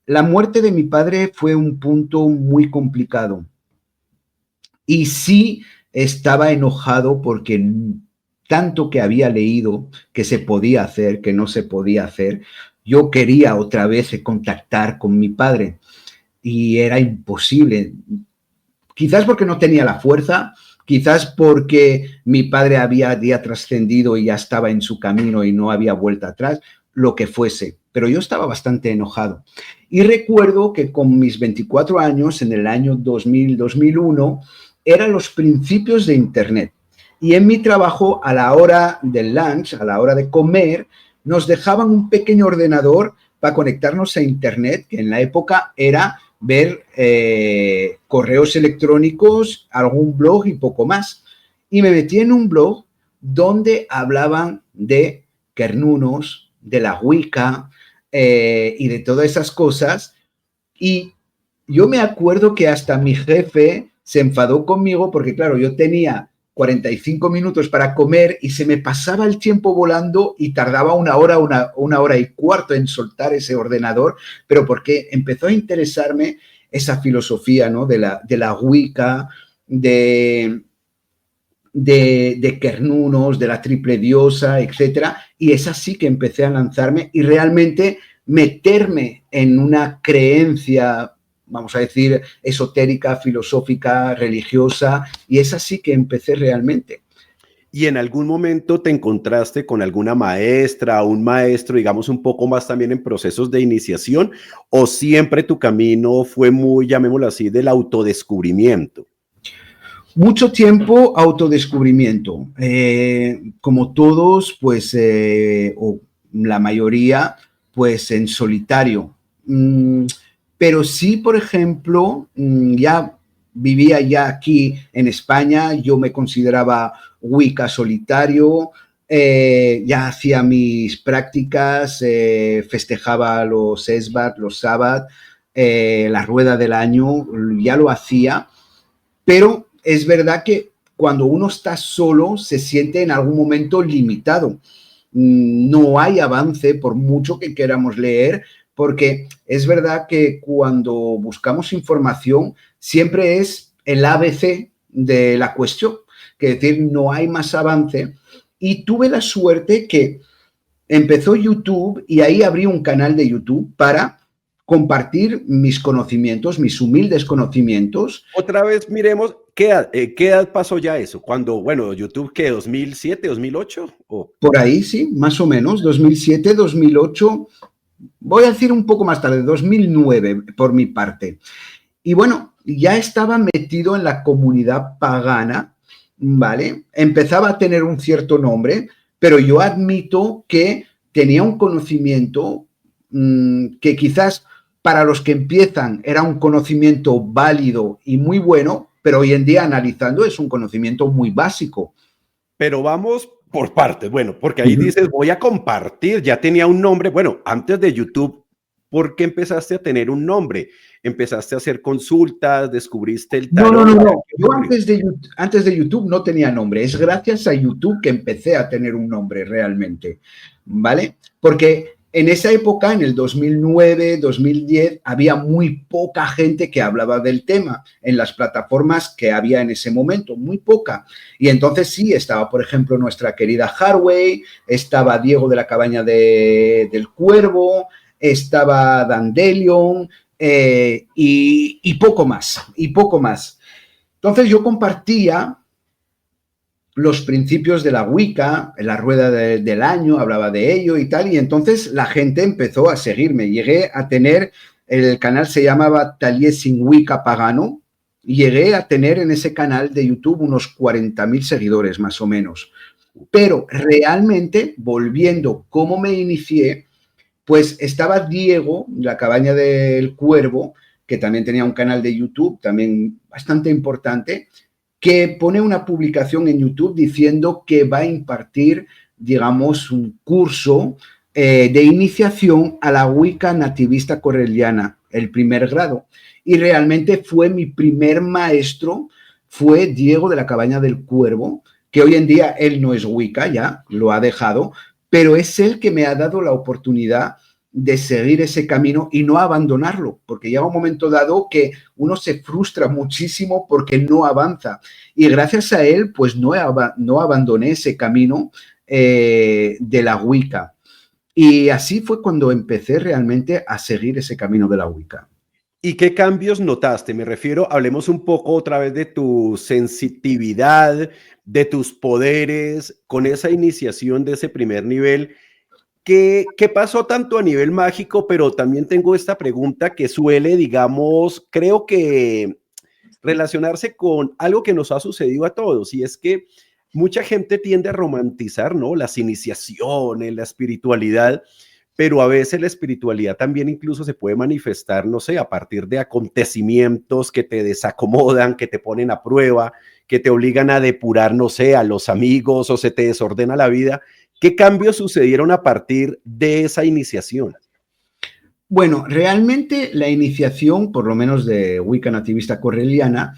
La muerte de mi padre fue un punto muy complicado. Y sí estaba enojado porque tanto que había leído que se podía hacer, que no se podía hacer, yo quería otra vez contactar con mi padre y era imposible. Quizás porque no tenía la fuerza, quizás porque mi padre había ya trascendido y ya estaba en su camino y no había vuelta atrás, lo que fuese. Pero yo estaba bastante enojado. Y recuerdo que con mis 24 años, en el año 2000-2001, eran los principios de Internet. Y en mi trabajo, a la hora del lunch, a la hora de comer, nos dejaban un pequeño ordenador para conectarnos a Internet, que en la época era ver correos electrónicos, algún blog y poco más. Y me metí en un blog donde hablaban de Kernunos, de la Wicca y de todas esas cosas. Y yo me acuerdo que hasta mi jefe se enfadó conmigo porque, claro, yo tenía 45 minutos para comer y se me pasaba el tiempo volando y tardaba una hora y cuarto en soltar ese ordenador, pero porque empezó a interesarme esa filosofía, ¿no? de la Wicca, de Kernunos, de la triple diosa, etcétera, y es así que empecé a lanzarme y realmente meterme en una creencia, vamos a decir, esotérica, filosófica, religiosa, y es así que empecé realmente. ¿Y en algún momento te encontraste con alguna maestra, un maestro, digamos, un poco más también en procesos de iniciación, o siempre tu camino fue muy, llamémoslo así, del autodescubrimiento? Mucho tiempo autodescubrimiento. Como todos, pues, o la mayoría, pues en solitario. Pero sí, por ejemplo, ya vivía ya aquí en España, yo me consideraba Wicca solitario, ya hacía mis prácticas, festejaba los Esbat, los Sabbat, la rueda del año, ya lo hacía, pero es verdad que cuando uno está solo se siente en algún momento limitado. No hay avance por mucho que queramos leer, porque es verdad que cuando buscamos información siempre es el ABC de la cuestión, que es decir, no hay más avance. Y tuve la suerte que empezó YouTube y ahí abrí un canal de YouTube para compartir mis conocimientos, mis humildes conocimientos. Otra vez miremos, ¿qué edad pasó ya eso? Cuando, bueno, YouTube, ¿qué? ¿2007, 2008? ¿O? Por ahí, sí, más o menos, 2007, 2008, voy a decir un poco más tarde, 2009 por mi parte. Y bueno, ya estaba metido en la comunidad pagana, ¿vale? Empezaba a tener un cierto nombre, pero yo admito que tenía un conocimiento que quizás para los que empiezan era un conocimiento válido y muy bueno, pero hoy en día analizando es un conocimiento muy básico. Pero vamos por partes, bueno, porque ahí dices, voy a compartir, ya tenía un nombre, bueno, antes de YouTube, ¿por qué empezaste a tener un nombre? ¿Empezaste a hacer consultas, descubriste el tarot? No. Yo antes de YouTube no tenía nombre, es gracias a YouTube que empecé a tener un nombre realmente, ¿vale? Porque En esa época, en el 2009, 2010, había muy poca gente que hablaba del tema en las plataformas que había en ese momento, muy poca. Y entonces sí, estaba, por ejemplo, nuestra querida Harway, estaba Diego de la Cabaña del Cuervo, estaba Dandelion y poco más, y poco más. Entonces yo compartía los principios de la Wicca, en la rueda del año, hablaba de ello y tal, y entonces la gente empezó a seguirme. Llegué a tener, el canal se llamaba Taliesin Wicca Pagano, y llegué a tener en ese canal de YouTube unos 40.000 seguidores, más o menos. Pero realmente, volviendo cómo me inicié, pues estaba Diego, la Cabaña del Cuervo, que también tenía un canal de YouTube, también bastante importante, que pone una publicación en YouTube diciendo que va a impartir, digamos, un curso de iniciación a la Wicca nativista correliana, el primer grado. Y realmente fue mi primer maestro, fue Diego de la Cabaña del Cuervo, que hoy en día él no es Wicca, ya lo ha dejado, pero es él que me ha dado la oportunidad de seguir ese camino y no abandonarlo, porque llega un momento dado que uno se frustra muchísimo porque no avanza. Y gracias a él, pues no abandoné ese camino de la Wicca. Y así fue cuando empecé realmente a seguir ese camino de la Wicca. ¿Y qué cambios notaste? Me refiero, hablemos un poco otra vez de tu sensitividad, de tus poderes, con esa iniciación de ese primer nivel. ¿Qué pasó tanto a nivel mágico? Pero también tengo esta pregunta que suele, digamos, creo que relacionarse con algo que nos ha sucedido a todos, y es que mucha gente tiende a romantizar, ¿no?, las iniciaciones, la espiritualidad, pero a veces la espiritualidad también incluso se puede manifestar, no sé, a partir de acontecimientos que te desacomodan, que te ponen a prueba, que te obligan a depurar, no sé, a los amigos, o se te desordena la vida. ¿Qué cambios sucedieron a partir de esa iniciación? Bueno, realmente la iniciación, por lo menos de Wicca nativista correliana,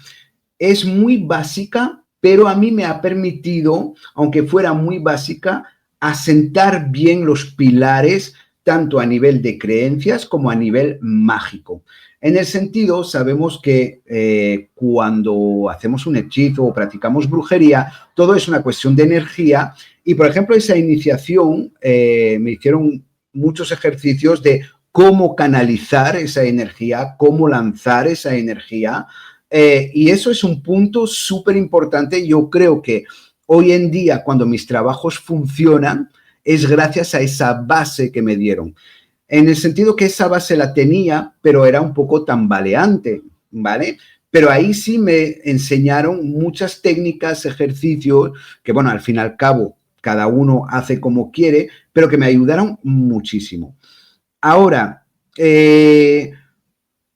es muy básica, pero a mí me ha permitido, aunque fuera muy básica, asentar bien los pilares, tanto a nivel de creencias como a nivel mágico. En el sentido, sabemos que cuando hacemos un hechizo o practicamos brujería, todo es una cuestión de energía. Y, por ejemplo, esa iniciación me hicieron muchos ejercicios de cómo canalizar esa energía, cómo lanzar esa energía. Y eso es un punto súper importante. Yo creo que hoy en día, cuando mis trabajos funcionan, es gracias a esa base que me dieron. En el sentido que esa base la tenía, pero era un poco tambaleante, ¿vale? Pero ahí sí me enseñaron muchas técnicas, ejercicios, que bueno, al fin y al cabo, cada uno hace como quiere, pero que me ayudaron muchísimo. Ahora,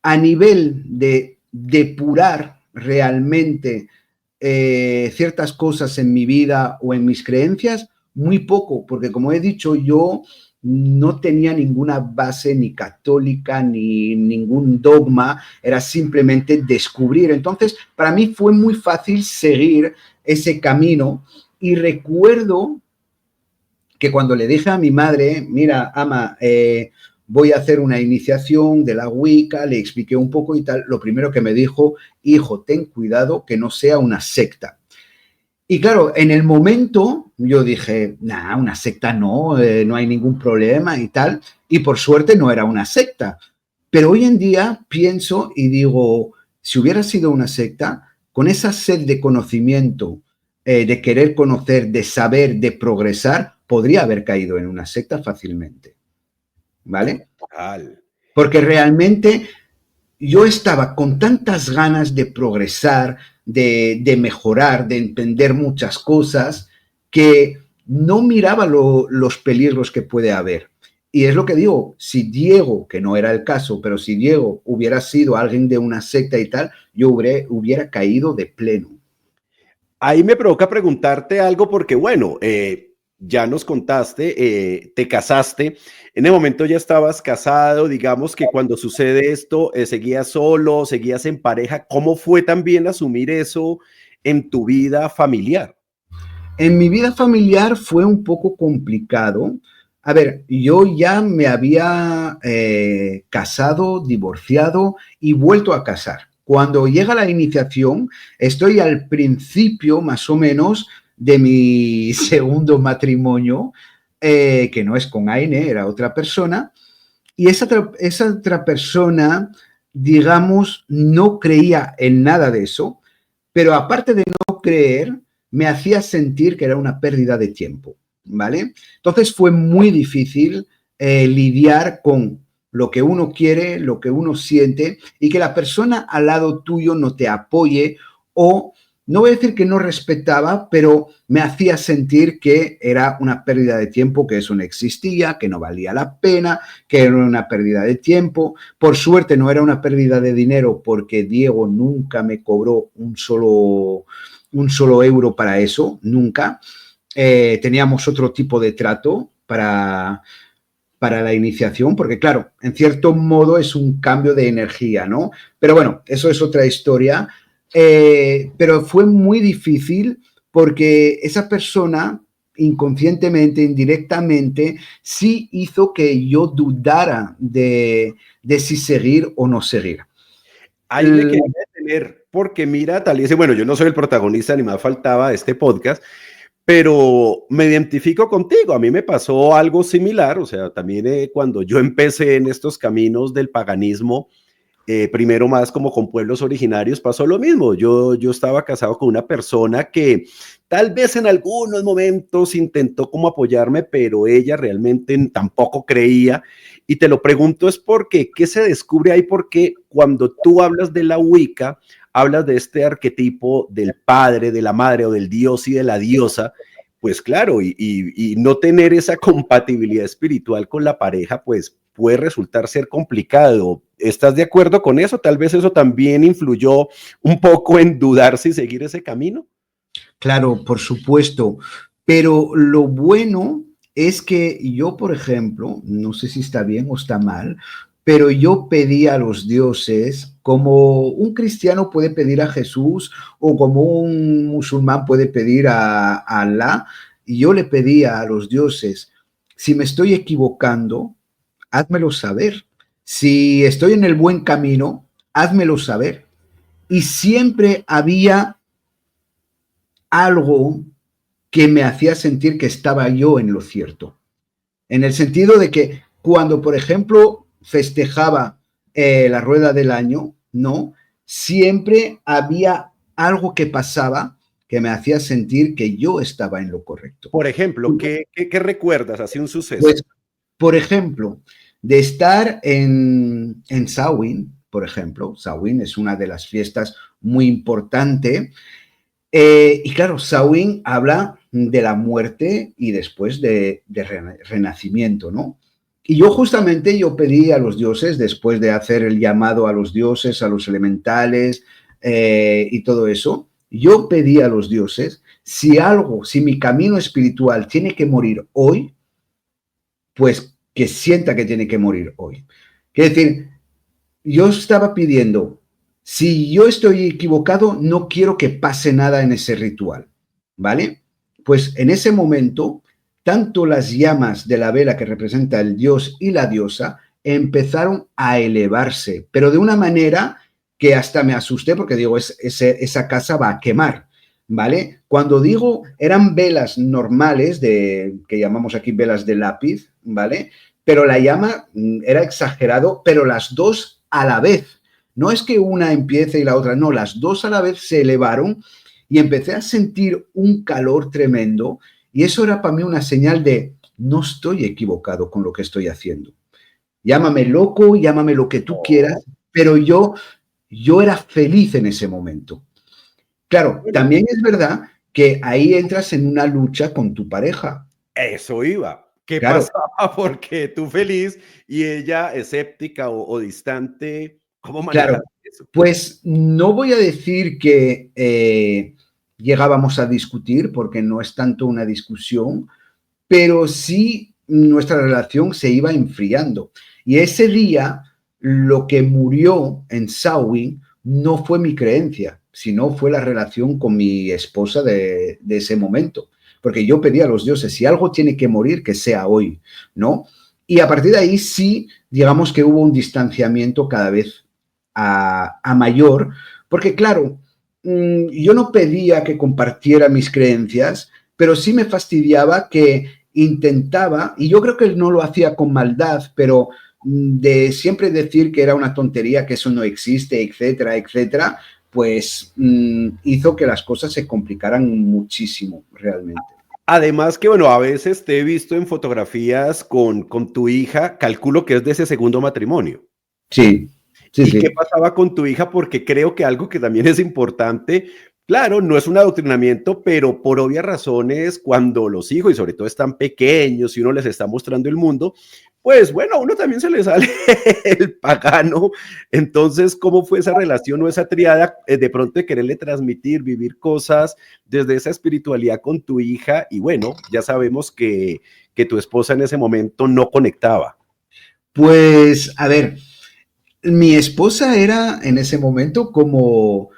a nivel de depurar realmente ciertas cosas en mi vida o en mis creencias, muy poco, porque como he dicho, yo no tenía ninguna base ni católica ni ningún dogma, era simplemente descubrir. Entonces, para mí fue muy fácil seguir ese camino y recuerdo que cuando le dije a mi madre, mira, ama, voy a hacer una iniciación de la Wicca, le expliqué un poco y tal, lo primero que me dijo, hijo, ten cuidado que no sea una secta. Y claro, en el momento yo dije, nah, una secta no, no hay ningún problema y tal, y por suerte no era una secta. Pero hoy en día pienso y digo, si hubiera sido una secta, con esa sed de conocimiento, de querer conocer, de saber, de progresar, podría haber caído en una secta fácilmente. ¿Vale? Porque realmente yo estaba con tantas ganas de progresar, de mejorar, de entender muchas cosas, que no miraba los peligros que puede haber. Y es lo que digo, si Diego, que no era el caso, pero si Diego hubiera sido alguien de una secta y tal, yo hubiera caído de pleno. Ahí me provoca preguntarte algo porque, bueno, ya nos contaste, te casaste, en el momento ya estabas casado, digamos que cuando sucede esto, seguías solo, seguías en pareja. ¿Cómo fue también asumir eso en tu vida familiar? En mi vida familiar fue un poco complicado. A ver, yo ya me había casado, divorciado y vuelto a casar. Cuando llega la iniciación, estoy al principio más o menos de mi segundo matrimonio, que no es con Aine, era otra persona, y esa otra persona, digamos, no creía en nada de eso, pero aparte de no creer, me hacía sentir que era una pérdida de tiempo, ¿vale? Entonces fue muy difícil lidiar con lo que uno quiere, lo que uno siente y que la persona al lado tuyo no te apoye o, no voy a decir que no respetaba, pero me hacía sentir que era una pérdida de tiempo, que eso no existía, que no valía la pena, que era una pérdida de tiempo. Por suerte no era una pérdida de dinero porque Diego nunca me cobró un solo euro para eso, nunca. Teníamos otro tipo de trato para la iniciación, porque claro, en cierto modo es un cambio de energía, ¿no? Pero bueno, eso es otra historia. Pero fue muy difícil porque esa persona inconscientemente, indirectamente, sí hizo que yo dudara de si seguir o no seguir. Ahí me quería detener, porque mira, tal y dice, bueno, yo no soy el protagonista, ni más faltaba de este podcast, pero me identifico contigo. A mí me pasó algo similar, o sea, también cuando yo empecé en estos caminos del paganismo, primero más como con pueblos originarios, pasó lo mismo. Yo estaba casado con una persona que tal vez en algunos momentos intentó como apoyarme, pero ella realmente tampoco creía. Y te lo pregunto es porque, ¿qué se descubre ahí? Porque cuando tú hablas de la Wicca, hablas de este arquetipo del padre, de la madre o del dios y de la diosa, pues claro, y no tener esa compatibilidad espiritual con la pareja, pues puede resultar ser complicado. ¿Estás de acuerdo con eso? Tal vez eso también influyó un poco en dudar si seguir ese camino. Claro, por supuesto, pero lo bueno es que yo, por ejemplo, no sé si está bien o está mal, pero yo pedí a los dioses como un cristiano puede pedir a Jesús o como un musulmán puede pedir a Alá, y yo le pedía a los dioses, si me estoy equivocando, házmelo saber. Si estoy en el buen camino, házmelo saber. Y siempre había algo que me hacía sentir que estaba yo en lo cierto. En el sentido de que cuando, por ejemplo, festejaba la rueda del año, ¿no? Siempre había algo que pasaba que me hacía sentir que yo estaba en lo correcto. Por ejemplo, ¿qué recuerdas? Así un suceso. Pues, por ejemplo, de estar en Samhain, por ejemplo, Samhain es una de las fiestas muy importantes. Y claro, Samhain habla de la muerte y después de renacimiento, ¿no? Y yo justamente pedí a los dioses, después de hacer el llamado a los dioses, a los elementales y todo eso, yo pedí a los dioses, si mi camino espiritual tiene que morir hoy, pues que sienta que tiene que morir hoy. Quiere decir, yo estaba pidiendo, si yo estoy equivocado, no quiero que pase nada en ese ritual, ¿vale? Pues en ese momento, tanto las llamas de la vela que representa el dios y la diosa empezaron a elevarse, pero de una manera que hasta me asusté porque digo, esa casa va a quemar, ¿vale? Cuando digo eran velas normales, que llamamos aquí velas de lápiz, ¿vale? Pero la llama era exagerado, pero las dos a la vez. No es que una empiece y la otra, no, las dos a la vez se elevaron y empecé a sentir un calor tremendo y eso era para mí una señal de no estoy equivocado con lo que estoy haciendo. Llámame loco, llámame lo que tú quieras, pero yo era feliz en ese momento. Claro, también es verdad que ahí entras en una lucha con tu pareja. Eso iba. ¿Qué pasaba? Porque tú feliz y ella escéptica o distante. ¿Cómo manejar eso? Pues no voy a decir que llegábamos a discutir, porque no es tanto una discusión, pero sí nuestra relación se iba enfriando. Y ese día, lo que murió en Samhain no fue mi creencia, sino fue la relación con mi esposa de ese momento. porque yo pedí a los dioses, si algo tiene que morir, que sea hoy, ¿no? Y a partir de ahí sí, digamos que hubo un distanciamiento cada vez a mayor, porque claro, yo no pedía que compartiera mis creencias, pero sí me fastidiaba que intentaba, y yo creo que él no lo hacía con maldad, pero de siempre decir que era una tontería, que eso no existe, etcétera, etcétera, pues hizo que las cosas se complicaran muchísimo, realmente. Además que, bueno, a veces te he visto en fotografías con tu hija, calculo que es de ese segundo matrimonio. Sí, sí, ¿Y sí. qué pasaba con tu hija? Porque creo que algo que también es importante, claro, no es un adoctrinamiento, pero por obvias razones, cuando los hijos, y sobre todo están pequeños y uno les está mostrando el mundo, pues bueno, a uno también se le sale el pagano. Entonces, ¿cómo fue esa relación o esa triada de pronto de quererle transmitir, vivir cosas desde esa espiritualidad con tu hija? Y bueno, ya sabemos que tu esposa en ese momento no conectaba. Pues, a ver, mi esposa era en ese momento como,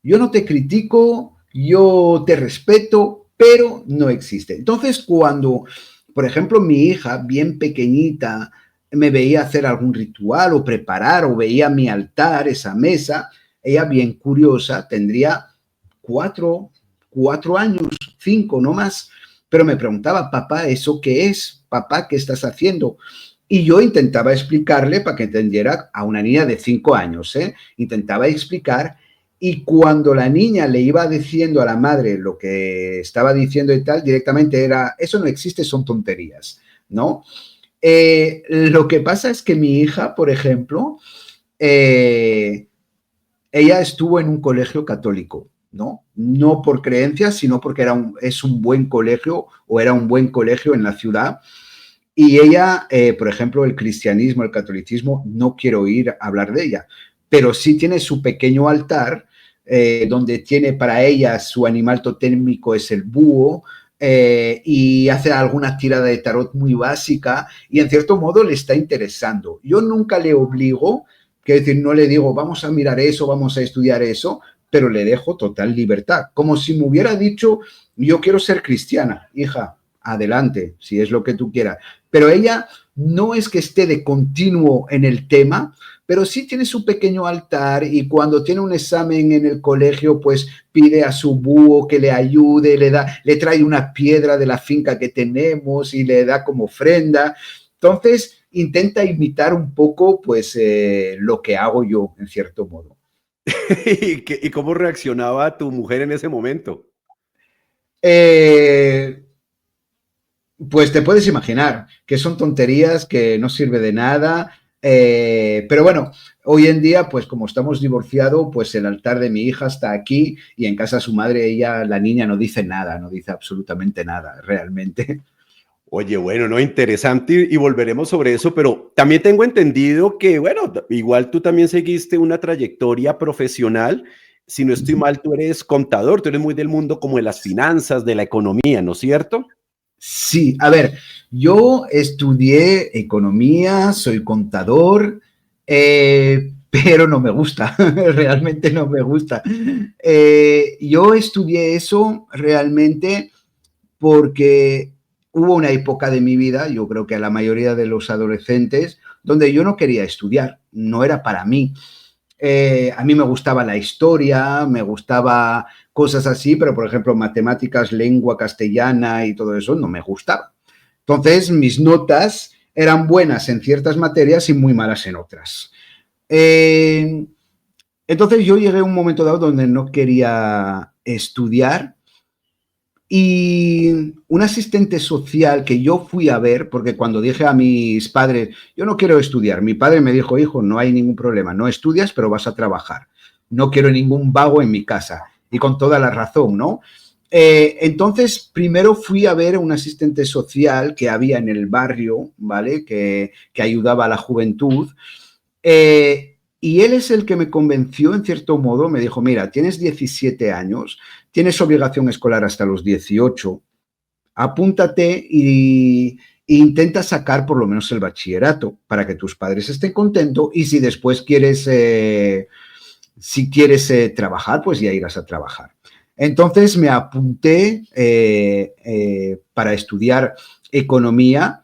yo no te critico, yo te respeto, pero no existe. Entonces, cuando, por ejemplo, mi hija, bien pequeñita, me veía hacer algún ritual o preparar o veía mi altar, esa mesa, ella bien curiosa, tendría 4 años, 5, no más, pero me preguntaba, papá, ¿eso qué es? Papá, ¿qué estás haciendo? Y yo intentaba explicarle para que entendiera a una niña de 5 años, ¿eh? Intentaba explicar, y cuando la niña le iba diciendo a la madre lo que estaba diciendo y tal, directamente era, eso no existe, son tonterías, ¿no? Lo que pasa es que mi hija, por ejemplo, ella estuvo en un colegio católico, ¿no? No por creencias, sino porque es un buen colegio o era un buen colegio en la ciudad. Y ella, por ejemplo, el cristianismo, el catolicismo, no quiero oír hablar de ella, pero sí tiene su pequeño altar donde tiene para ella su animal totémico es el búho, y hace alguna tirada de tarot muy básica y en cierto modo le está interesando. Yo nunca le obligo, quiero decir, no le digo vamos a mirar eso, vamos a estudiar eso, pero le dejo total libertad, como si me hubiera dicho yo quiero ser cristiana, hija, adelante, si es lo que tú quieras. Pero ella no es que esté de continuo en el tema, pero sí tiene su pequeño altar y cuando tiene un examen en el colegio, pues pide a su búho que le ayude, le trae una piedra de la finca que tenemos y le da como ofrenda. Entonces, intenta imitar un poco, pues, lo que hago yo, en cierto modo. ¿Y cómo reaccionaba tu mujer en ese momento? Pues te puedes imaginar que son tonterías, que no sirve de nada, pero bueno, hoy en día, pues como estamos divorciados, pues el altar de mi hija está aquí y en casa de su madre, ella, la niña, no dice nada, no dice absolutamente nada, realmente. Oye, bueno, no, interesante y volveremos sobre eso, pero también tengo entendido que, bueno, igual tú también seguiste una trayectoria profesional. Si no estoy mal, tú eres contador, tú eres muy del mundo como de las finanzas, de la economía, ¿no es cierto? Sí, a ver, yo estudié economía, soy contador, pero no me gusta, realmente no me gusta. Yo estudié eso realmente porque hubo una época de mi vida, yo creo que a la mayoría de los adolescentes, donde yo no quería estudiar, no era para mí. A mí me gustaba la historia, me gustaba cosas así, pero por ejemplo matemáticas, lengua castellana y todo eso no me gustaba. Entonces mis notas eran buenas en ciertas materias y muy malas en otras. Entonces yo llegué a un momento dado donde no quería estudiar y un asistente social que yo fui a ver, porque cuando dije a mis padres, yo no quiero estudiar, mi padre me dijo, hijo, no hay ningún problema, no estudias, pero vas a trabajar. No quiero ningún vago en mi casa. Y con toda la razón, ¿no? Entonces, primero fui a ver a un asistente social que había en el barrio, ¿vale? Que ayudaba a la juventud. Y él es el que me convenció, en cierto modo, me dijo, mira, tienes 17 años, tienes obligación escolar hasta los 18, apúntate e intenta sacar por lo menos el bachillerato para que tus padres estén contentos y si después quieres, trabajar, pues ya irás a trabajar. Entonces me apunté para estudiar economía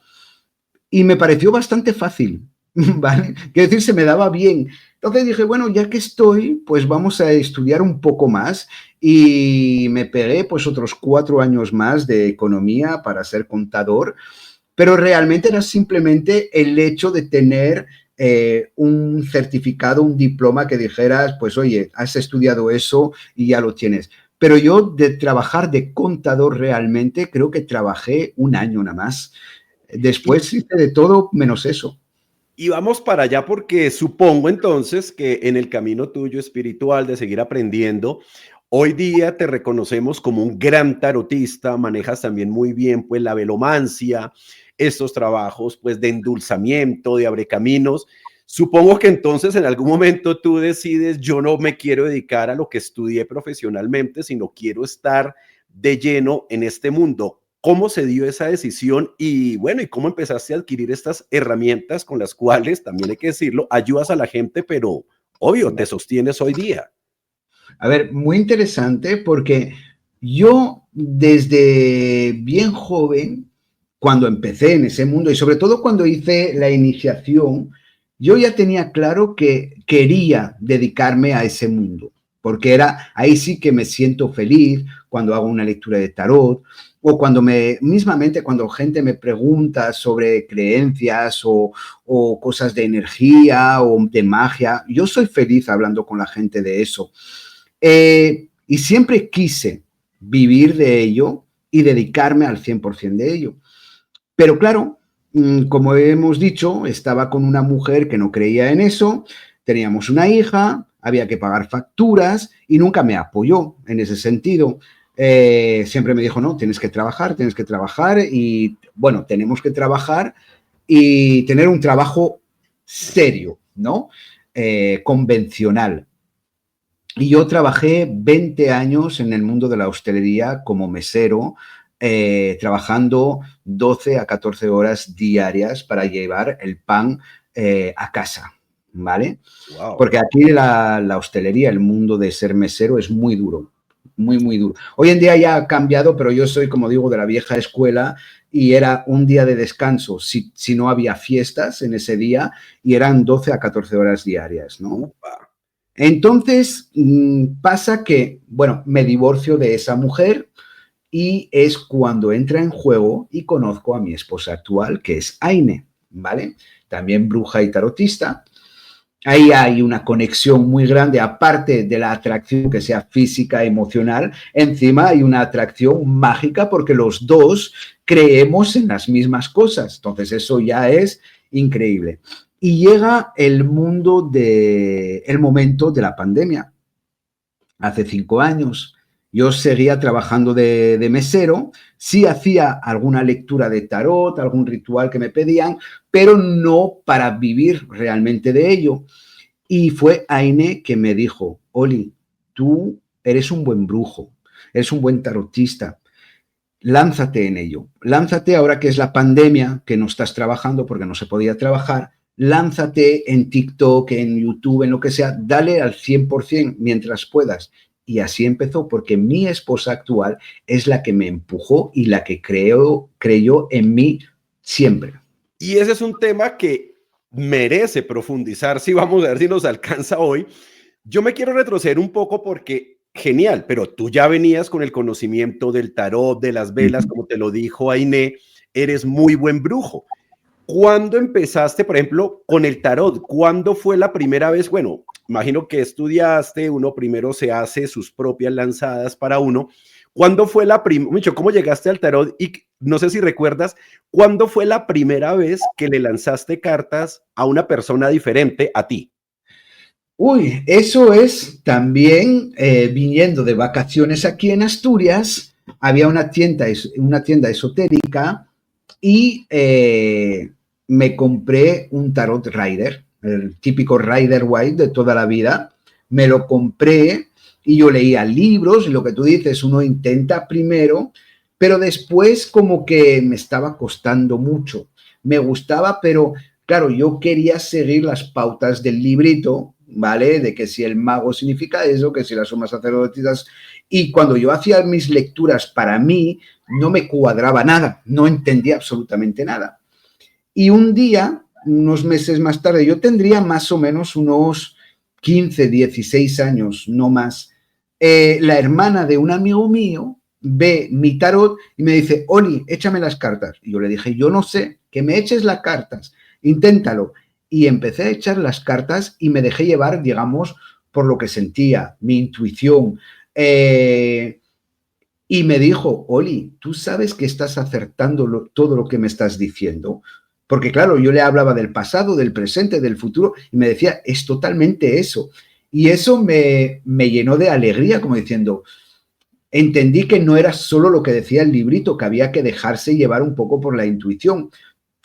y me pareció bastante fácil, ¿vale? Quiero decir, se me daba bien. Entonces dije, bueno, ya que estoy, pues vamos a estudiar un poco más y me pegué pues otros 4 años más de economía para ser contador, pero realmente era simplemente el hecho de tener un certificado, un diploma que dijeras, pues oye, has estudiado eso y ya lo tienes. Pero yo de trabajar de contador realmente creo que trabajé 1 año nada más. Después hice de todo menos eso. Y vamos para allá porque supongo entonces que en el camino tuyo espiritual de seguir aprendiendo, hoy día te reconocemos como un gran tarotista, manejas también muy bien pues la velomancia, estos trabajos pues de endulzamiento, de abrecaminos. Supongo que entonces en algún momento tú decides, yo no me quiero dedicar a lo que estudié profesionalmente, sino quiero estar de lleno en este mundo. ¿Cómo se dio esa decisión? Y bueno, ¿y cómo empezaste a adquirir estas herramientas con las cuales, también hay que decirlo, ayudas a la gente, pero obvio, te sostienes hoy día? A ver, muy interesante porque yo desde bien joven, cuando empecé en ese mundo y sobre todo cuando hice la iniciación, yo ya tenía claro que quería dedicarme a ese mundo, porque ahí sí que me siento feliz cuando hago una lectura de tarot o mismamente cuando gente me pregunta sobre creencias o cosas de energía o de magia, yo soy feliz hablando con la gente de eso. Y siempre quise vivir de ello y dedicarme al 100% de ello. Pero claro, como hemos dicho, estaba con una mujer que no creía en eso, teníamos una hija, había que pagar facturas y nunca me apoyó en ese sentido. Siempre me dijo, no, tienes que trabajar y bueno, tenemos que trabajar y tener un trabajo serio, ¿no? Convencional. Y yo trabajé 20 años en el mundo de la hostelería como mesero, trabajando 12 a 14 horas diarias para llevar el pan a casa, ¿vale? Wow. Porque aquí la hostelería, el mundo de ser mesero es muy duro, muy, muy duro. Hoy en día ya ha cambiado, pero yo soy, como digo, de la vieja escuela y era un día de descanso si no había fiestas en ese día y eran 12 a 14 horas diarias, ¿no? Upa. Entonces pasa que, bueno, me divorcio de esa mujer y es cuando entra en juego y conozco a mi esposa actual, que es Aine, ¿vale? También bruja y tarotista. Ahí hay una conexión muy grande, aparte de la atracción que sea física, emocional, encima hay una atracción mágica porque los dos creemos en las mismas cosas. Entonces eso ya es increíble. Y llega el momento de la pandemia. Hace 5 años yo seguía trabajando de mesero, sí hacía alguna lectura de tarot, algún ritual que me pedían, pero no para vivir realmente de ello. Y fue Aine que me dijo, Oli, tú eres un buen brujo, eres un buen tarotista, lánzate en ello, lánzate ahora que es la pandemia, que no estás trabajando porque no se podía trabajar, lánzate en TikTok, en YouTube, en lo que sea, dale al 100% mientras puedas. Y así empezó, porque mi esposa actual es la que me empujó y la que creyó en mí siempre. Y ese es un tema que merece profundizar, si vamos a ver si nos alcanza hoy. Yo me quiero retroceder un poco porque, genial, pero tú ya venías con el conocimiento del tarot, de las velas, como te lo dijo Aine, eres muy buen brujo. ¿Cuándo empezaste, por ejemplo, con el tarot? ¿Cuándo fue la primera vez? Bueno, imagino que estudiaste, uno primero se hace sus propias lanzadas para uno. ¿Cuándo fue la primera? ¿Cómo llegaste al tarot? Y no sé si recuerdas, ¿cuándo fue la primera vez que le lanzaste cartas a una persona diferente a ti? Uy, eso es también viniendo de vacaciones aquí en Asturias, había una tienda esotérica y me compré un tarot Rider, el típico Rider White de toda la vida. Me lo compré y yo leía libros, y lo que tú dices, uno intenta primero, pero después como que me estaba costando mucho. Me gustaba, pero claro, yo quería seguir las pautas del librito, ¿vale? De que si el mago significa eso, que si las sumas sacerdotisas, Y cuando yo hacía mis lecturas para mí, no me cuadraba nada, no entendía absolutamente nada. Y un día, unos meses más tarde, yo tendría más o menos unos 15, 16 años, no más, la hermana de un amigo mío ve mi tarot y me dice, Oli, échame las cartas. Y yo le dije, yo no sé, que me eches las cartas, inténtalo. Y empecé a echar las cartas y me dejé llevar, digamos, por lo que sentía, mi intuición. Y me dijo, Oli, ¿tú sabes que estás acertando todo lo que me estás diciendo? Porque claro, yo le hablaba del pasado, del presente, del futuro, y me decía, es totalmente eso. Y eso me llenó de alegría, como diciendo, entendí que no era solo lo que decía el librito, que había que dejarse llevar un poco por la intuición.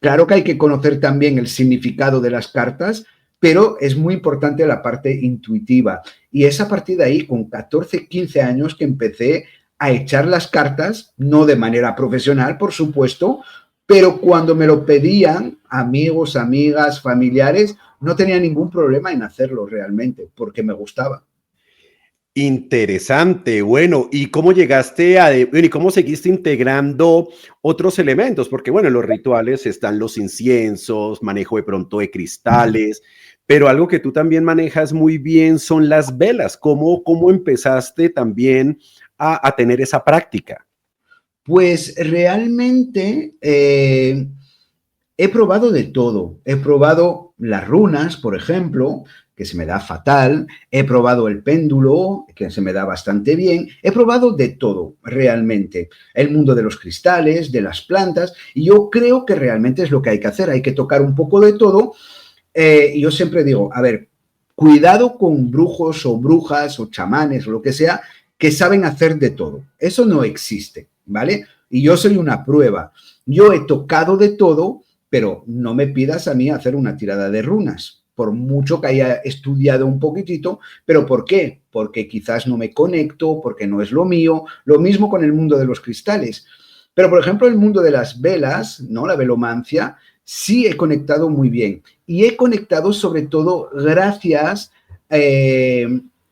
Claro que hay que conocer también el significado de las cartas, pero es muy importante la parte intuitiva. Y es a partir de ahí, con 14, 15 años, que empecé a echar las cartas, no de manera profesional, por supuesto, pero cuando me lo pedían amigos, amigas, familiares, no tenía ningún problema en hacerlo realmente, porque me gustaba. Interesante, bueno, ¿y cómo llegaste a, bueno, y cómo seguiste integrando otros elementos? Porque bueno, en los rituales están los inciensos, manejo de pronto de cristales, pero algo que tú también manejas muy bien son las velas. ¿Cómo empezaste también a tener esa práctica? Pues realmente he probado de todo. He probado las runas, por ejemplo, que se me da fatal. He probado el péndulo, que se me da bastante bien. He probado de todo, realmente. El mundo de los cristales, de las plantas. Y yo creo que realmente es lo que hay que hacer. Hay que tocar un poco de todo. Yo siempre digo, a ver, cuidado con brujos o brujas o chamanes o lo que sea, que saben hacer de todo. Eso no existe, ¿vale? Y yo soy una prueba. Yo he tocado de todo, pero no me pidas a mí hacer una tirada de runas, por mucho que haya estudiado un poquitito. ¿Pero por qué? Porque quizás no me conecto, porque no es lo mío. Lo mismo con el mundo de los cristales. Pero, por ejemplo, el mundo de las velas, ¿no? La velomancia, sí he conectado muy bien. Y he conectado sobre todo gracias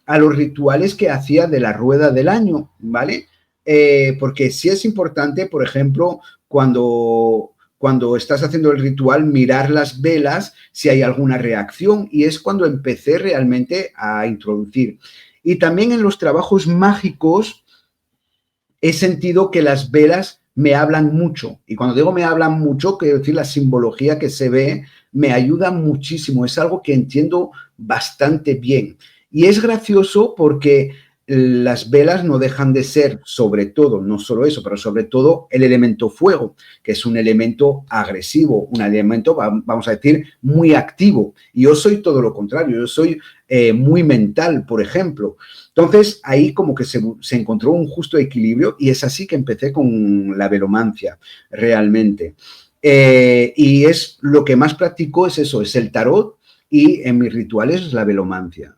a los rituales que hacía de la rueda del año, ¿vale? Porque sí es importante, por ejemplo, cuando estás haciendo el ritual, mirar las velas si hay alguna reacción, y es cuando empecé realmente a introducir. Y también en los trabajos mágicos he sentido que las velas me hablan mucho, y cuando digo me hablan mucho, quiero decir la simbología que se ve me ayuda muchísimo, es algo que entiendo bastante bien. Y es gracioso porque las velas no dejan de ser, sobre todo, no solo eso, pero sobre todo el elemento fuego, que es un elemento agresivo, un elemento, vamos a decir, muy activo. Y yo soy todo lo contrario, yo soy muy mental, por ejemplo. Entonces, ahí como que se encontró un justo equilibrio, y es así que empecé con la velomancia, realmente. Y es lo que más practico, es eso, es el tarot, y en mis rituales es la velomancia.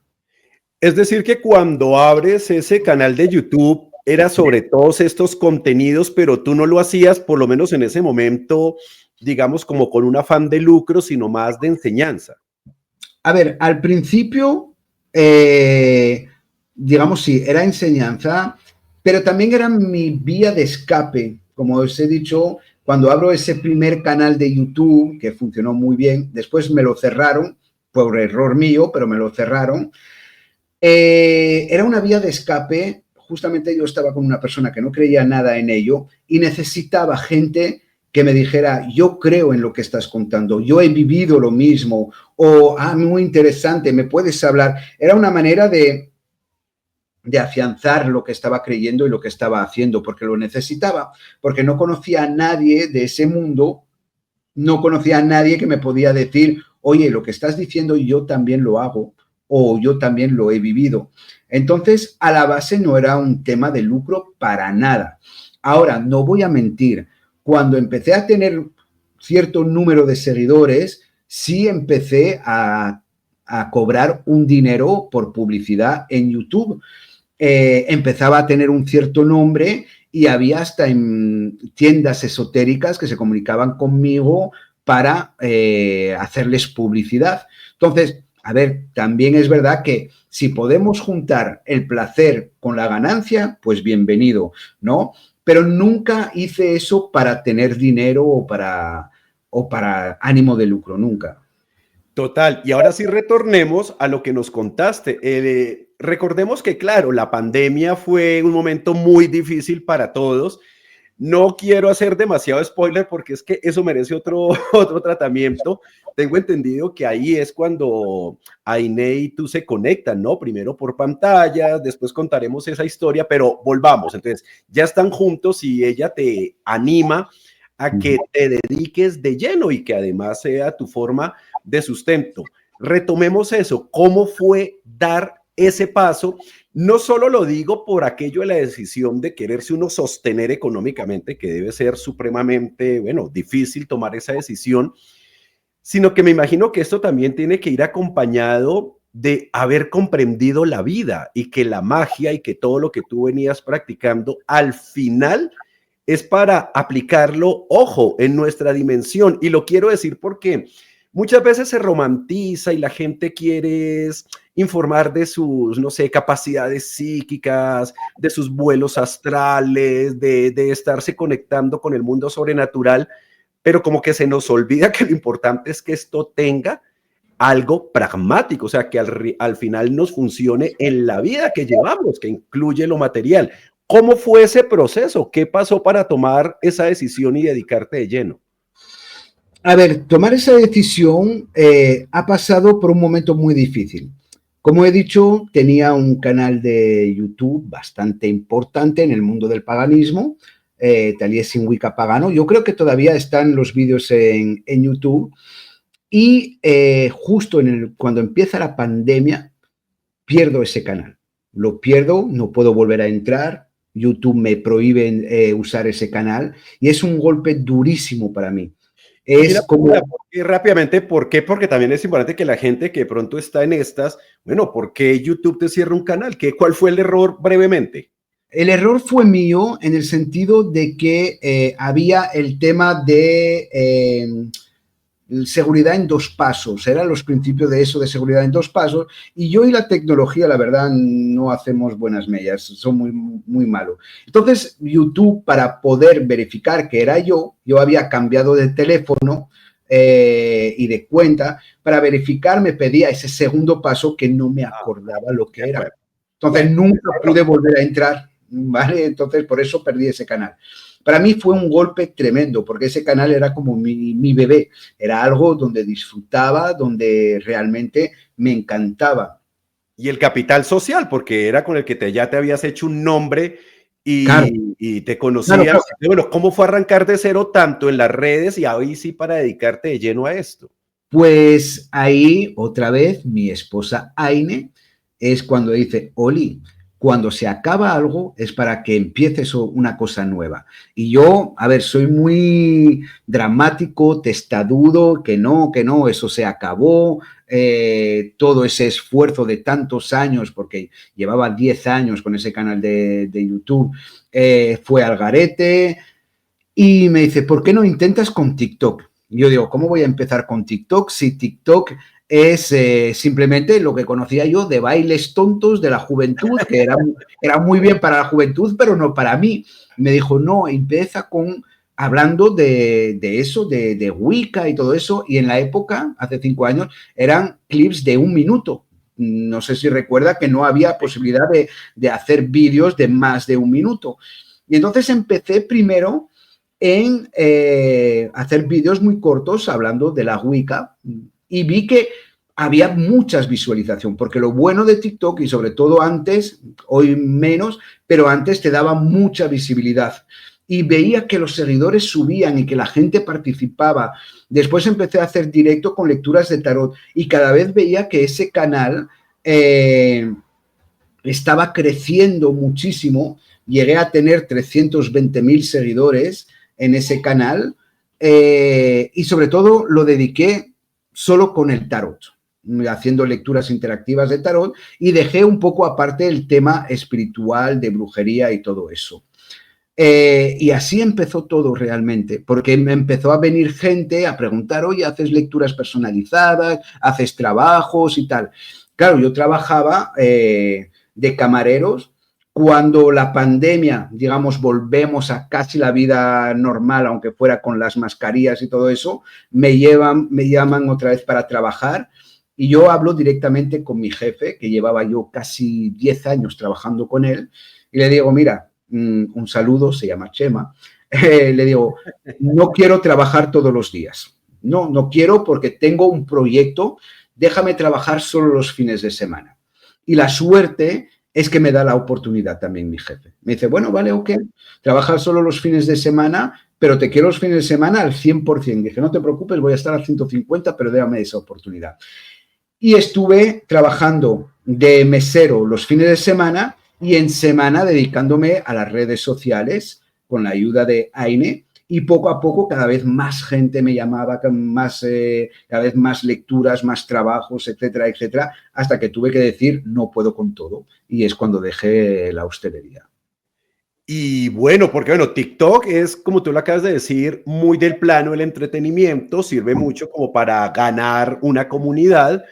Es decir, que cuando abres ese canal de YouTube, era sobre todos estos contenidos, pero tú no lo hacías, por lo menos en ese momento, digamos, como con un afán de lucro, sino más de enseñanza. A ver, al principio, digamos, sí, era enseñanza, pero también era mi vía de escape. Como os he dicho, cuando abro ese primer canal de YouTube, que funcionó muy bien, después me lo cerraron, por error mío, pero me lo cerraron. Era una vía de escape. Justamente yo estaba con una persona que no creía nada en ello y necesitaba gente que me dijera, yo creo en lo que estás contando, yo he vivido lo mismo, o, muy interesante, me puedes hablar. Era una manera de afianzar lo que estaba creyendo y lo que estaba haciendo, porque lo necesitaba, porque no conocía a nadie de ese mundo, no conocía a nadie que me podía decir, oye, lo que estás diciendo yo también lo hago, o yo también lo he vivido. Entonces, a la base no era un tema de lucro para nada. Ahora, no voy a mentir, cuando empecé a tener cierto número de seguidores, sí empecé a cobrar un dinero por publicidad en YouTube. Empezaba a tener un cierto nombre y había hasta en tiendas esotéricas que se comunicaban conmigo para hacerles publicidad. Entonces, a ver, también es verdad que si podemos juntar el placer con la ganancia, pues bienvenido, ¿no? Pero nunca hice eso para tener dinero o para ánimo de lucro, nunca. Total. Y ahora sí retornemos a lo que nos contaste. Recordemos que, claro, la pandemia fue un momento muy difícil para todos. No quiero hacer demasiado spoiler porque es que eso merece otro tratamiento. Tengo entendido que ahí es cuando Aine y tú se conectan, ¿no? Primero por pantalla, después contaremos esa historia, pero volvamos. Entonces, ya están juntos y ella te anima a que te dediques de lleno y que además sea tu forma de sustento. Retomemos eso. ¿Cómo fue dar ese paso? No solo lo digo por aquello de la decisión de quererse uno sostener económicamente, que debe ser supremamente, bueno, difícil tomar esa decisión, sino que me imagino que esto también tiene que ir acompañado de haber comprendido la vida y que la magia y que todo lo que tú venías practicando al final es para aplicarlo, ojo, en nuestra dimensión. Y lo quiero decir porque muchas veces se romantiza y la gente quiere informar de sus, no sé, capacidades psíquicas, de sus vuelos astrales, de estarse conectando con el mundo sobrenatural, pero como que se nos olvida que lo importante es que esto tenga algo pragmático, o sea, que al final nos funcione en la vida que llevamos, que incluye lo material. ¿Cómo fue ese proceso? ¿Qué pasó para tomar esa decisión y dedicarte de lleno? A ver, tomar esa decisión ha pasado por un momento muy difícil. Como he dicho, tenía un canal de YouTube bastante importante en el mundo del paganismo, Taliesin Wicca Pagano. Yo creo que todavía están los vídeos en YouTube. Y justo cuando empieza la pandemia, pierdo ese canal. Lo pierdo, no puedo volver a entrar. YouTube me prohíbe usar ese canal y es un golpe durísimo para mí. Es Mira, como... rápidamente, ¿por qué? Porque también es importante que la gente que de pronto está en estas, bueno, ¿por qué YouTube te cierra un canal? ¿Cuál fue el error brevemente? El error fue mío en el sentido de que había el tema de seguridad en 2 pasos, eran los principios de eso de seguridad en 2 pasos, y yo y la tecnología, la verdad, no hacemos buenas mellas, son muy, muy malos. Entonces, YouTube, para poder verificar que era yo había cambiado de teléfono y de cuenta, para verificar me pedía ese segundo paso que no me acordaba lo que era. Entonces, nunca pude volver a entrar, ¿vale? Entonces, por eso perdí ese canal. Para mí fue un golpe tremendo, porque ese canal era como mi bebé, era algo donde disfrutaba, donde realmente me encantaba. Y el capital social, porque era con el que ya te habías hecho un nombre y, claro, y te conocían. Claro. Bueno, ¿cómo fue arrancar de cero tanto en las redes y ahí sí para dedicarte de lleno a esto? Pues ahí, otra vez, mi esposa Aine es cuando dice, Oli, cuando se acaba algo es para que empieces una cosa nueva. Y yo, a ver, soy muy dramático, testarudo, que no, eso se acabó, todo ese esfuerzo de tantos años, porque llevaba 10 años con ese canal de YouTube, fue al garete. Y me dice, ¿por qué no intentas con TikTok? Y yo digo, ¿cómo voy a empezar con TikTok si TikTok es simplemente lo que conocía yo de bailes tontos de la juventud, que era muy bien para la juventud, pero no para mí? Me dijo, no, empieza hablando de eso, de Wicca y todo eso, y en la época, hace 5 años, eran clips de 1 minuto. No sé si recuerda que no había posibilidad de hacer vídeos de más de 1 minuto. Y entonces empecé primero en hacer vídeos muy cortos hablando de la Wicca, y vi que había muchas visualizaciones, porque lo bueno de TikTok, y sobre todo antes, hoy menos, pero antes te daba mucha visibilidad. Y veía que los seguidores subían y que la gente participaba. Después empecé a hacer directo con lecturas de tarot y cada vez veía que ese canal estaba creciendo muchísimo. Llegué a tener 320.000 seguidores en ese canal y sobre todo lo dediqué solo con el tarot, haciendo lecturas interactivas de tarot, y dejé un poco aparte el tema espiritual, de brujería y todo eso. Y así empezó todo realmente, porque me empezó a venir gente a preguntar, oye, ¿haces lecturas personalizadas? ¿Haces trabajos y tal? Claro, yo trabajaba de camareros. Cuando la pandemia, digamos, volvemos a casi la vida normal, aunque fuera con las mascarillas y todo eso, me llaman otra vez para trabajar y yo hablo directamente con mi jefe, que llevaba yo casi 10 años trabajando con él, y le digo, mira, un saludo, se llama Chema, le digo, no quiero trabajar todos los días. No quiero porque tengo un proyecto, déjame trabajar solo los fines de semana. Y la suerte es que me da la oportunidad también mi jefe. Me dice, bueno, vale, ok, trabajar solo los fines de semana, pero te quiero los fines de semana al 100%. Dije, no te preocupes, voy a estar al 150, pero déjame esa oportunidad. Y estuve trabajando de mesero los fines de semana y en semana dedicándome a las redes sociales con la ayuda de Aine. Y poco a poco cada vez más gente me llamaba, cada vez más lecturas, más trabajos, etcétera, etcétera, hasta que tuve que decir no puedo con todo. Y es cuando dejé la hostelería. Y bueno, porque bueno, TikTok es, como tú lo acabas de decir, muy del plano del entretenimiento, sirve mucho como para ganar una comunidad,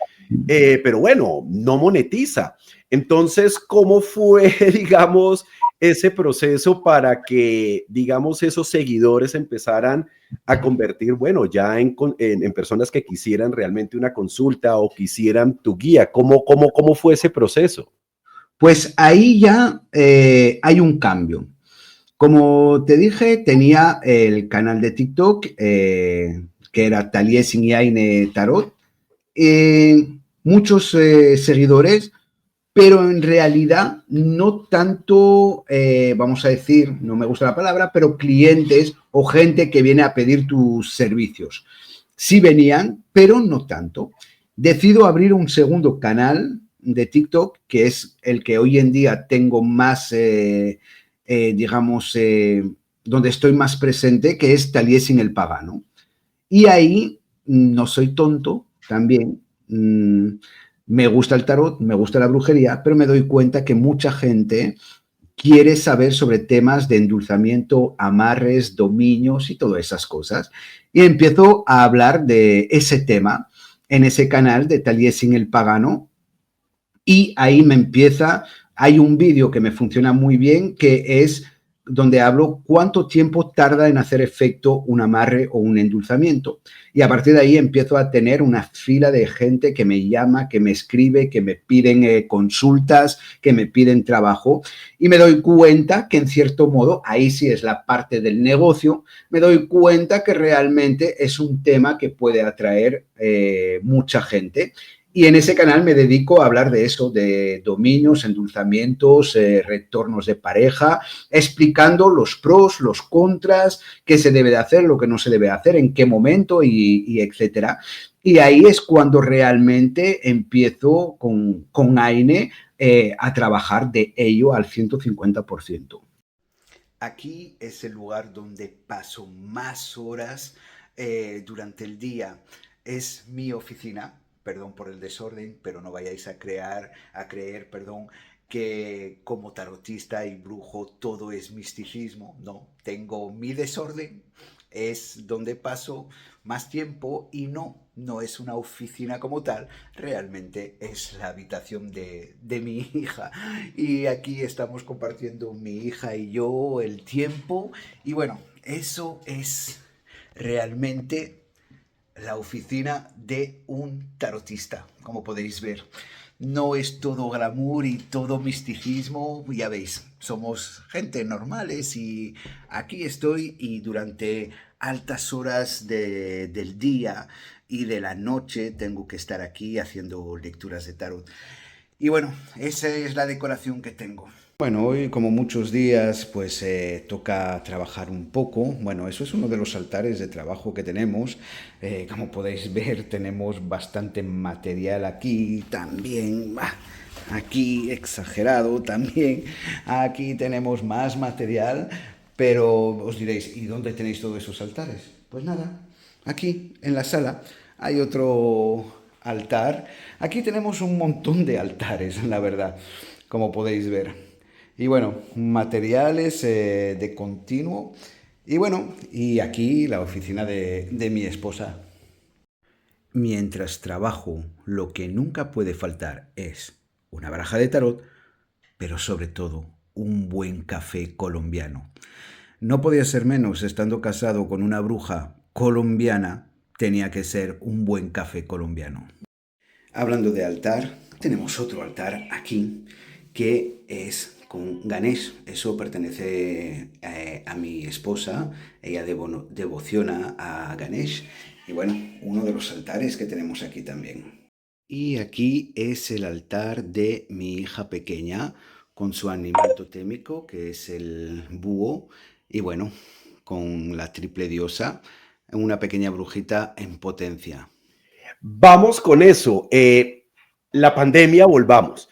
pero bueno, no monetiza. Entonces, ¿cómo fue, digamos, ese proceso para que, digamos, esos seguidores empezaran a convertir, bueno, ya en personas que quisieran realmente una consulta o quisieran tu guía? ¿Cómo fue ese proceso? Pues ahí ya hay un cambio. Como te dije, tenía el canal de TikTok, que era Taliesin y Aine Tarot, muchos seguidores, pero en realidad no tanto, vamos a decir, no me gusta la palabra, pero clientes o gente que viene a pedir tus servicios. Sí venían, pero no tanto. Decido abrir un segundo canal de TikTok, que es el que hoy en día tengo más, digamos, donde estoy más presente, que es Taliesin el Pagano. Y ahí no soy tonto también. Me gusta el tarot, me gusta la brujería, pero me doy cuenta que mucha gente quiere saber sobre temas de endulzamiento, amarres, dominios y todas esas cosas. Y empiezo a hablar de ese tema en ese canal de Taliesin el Pagano. Y ahí hay un vídeo que me funciona muy bien, que es donde hablo cuánto tiempo tarda en hacer efecto un amarre o un endulzamiento. Y a partir de ahí empiezo a tener una fila de gente que me llama, que me escribe, que me piden consultas, que me piden trabajo. Y me doy cuenta que en cierto modo, ahí sí es la parte del negocio, me doy cuenta que realmente es un tema que puede atraer mucha gente. Y en ese canal me dedico a hablar de eso, de dominios, endulzamientos, retornos de pareja, explicando los pros, los contras, qué se debe de hacer, lo que no se debe hacer, en qué momento y etcétera. Y ahí es cuando realmente empiezo con Aine a trabajar de ello al 150%. Aquí es el lugar donde paso más horas durante el día. Es mi oficina. Perdón por el desorden, pero no vayáis a creer, perdón, que como tarotista y brujo todo es misticismo. No, tengo mi desorden, es donde paso más tiempo y no es una oficina como tal, realmente es la habitación de mi hija. Y aquí estamos compartiendo mi hija y yo el tiempo y bueno, eso es realmente la oficina de un tarotista, como podéis ver. No es todo glamour y todo misticismo, ya veis, somos gente normales y aquí estoy y durante altas horas del día y de la noche tengo que estar aquí haciendo lecturas de tarot. Y bueno, esa es la decoración que tengo. Bueno, hoy como muchos días pues toca trabajar un poco. Bueno, eso es uno de los altares de trabajo que tenemos. Como podéis ver tenemos bastante material aquí también. Aquí exagerado también. Aquí tenemos más material. Pero os diréis, ¿y dónde tenéis todos esos altares? Pues nada, aquí en la sala hay otro altar. Aquí tenemos un montón de altares, la verdad, como podéis ver. Y bueno, materiales de continuo. Y bueno, y aquí la oficina de mi esposa. Mientras trabajo, lo que nunca puede faltar es una baraja de tarot, pero sobre todo un buen café colombiano. No podía ser menos, estando casado con una bruja colombiana, tenía que ser un buen café colombiano. Hablando de altar, tenemos otro altar aquí que es con Ganesh. Eso pertenece a mi esposa. Ella devociona a Ganesh. Y bueno, uno de los altares que tenemos aquí también. Y aquí es el altar de mi hija pequeña con su animal totémico, que es el búho. Y bueno, con la triple diosa, una pequeña brujita en potencia. Vamos con eso. La pandemia, volvamos.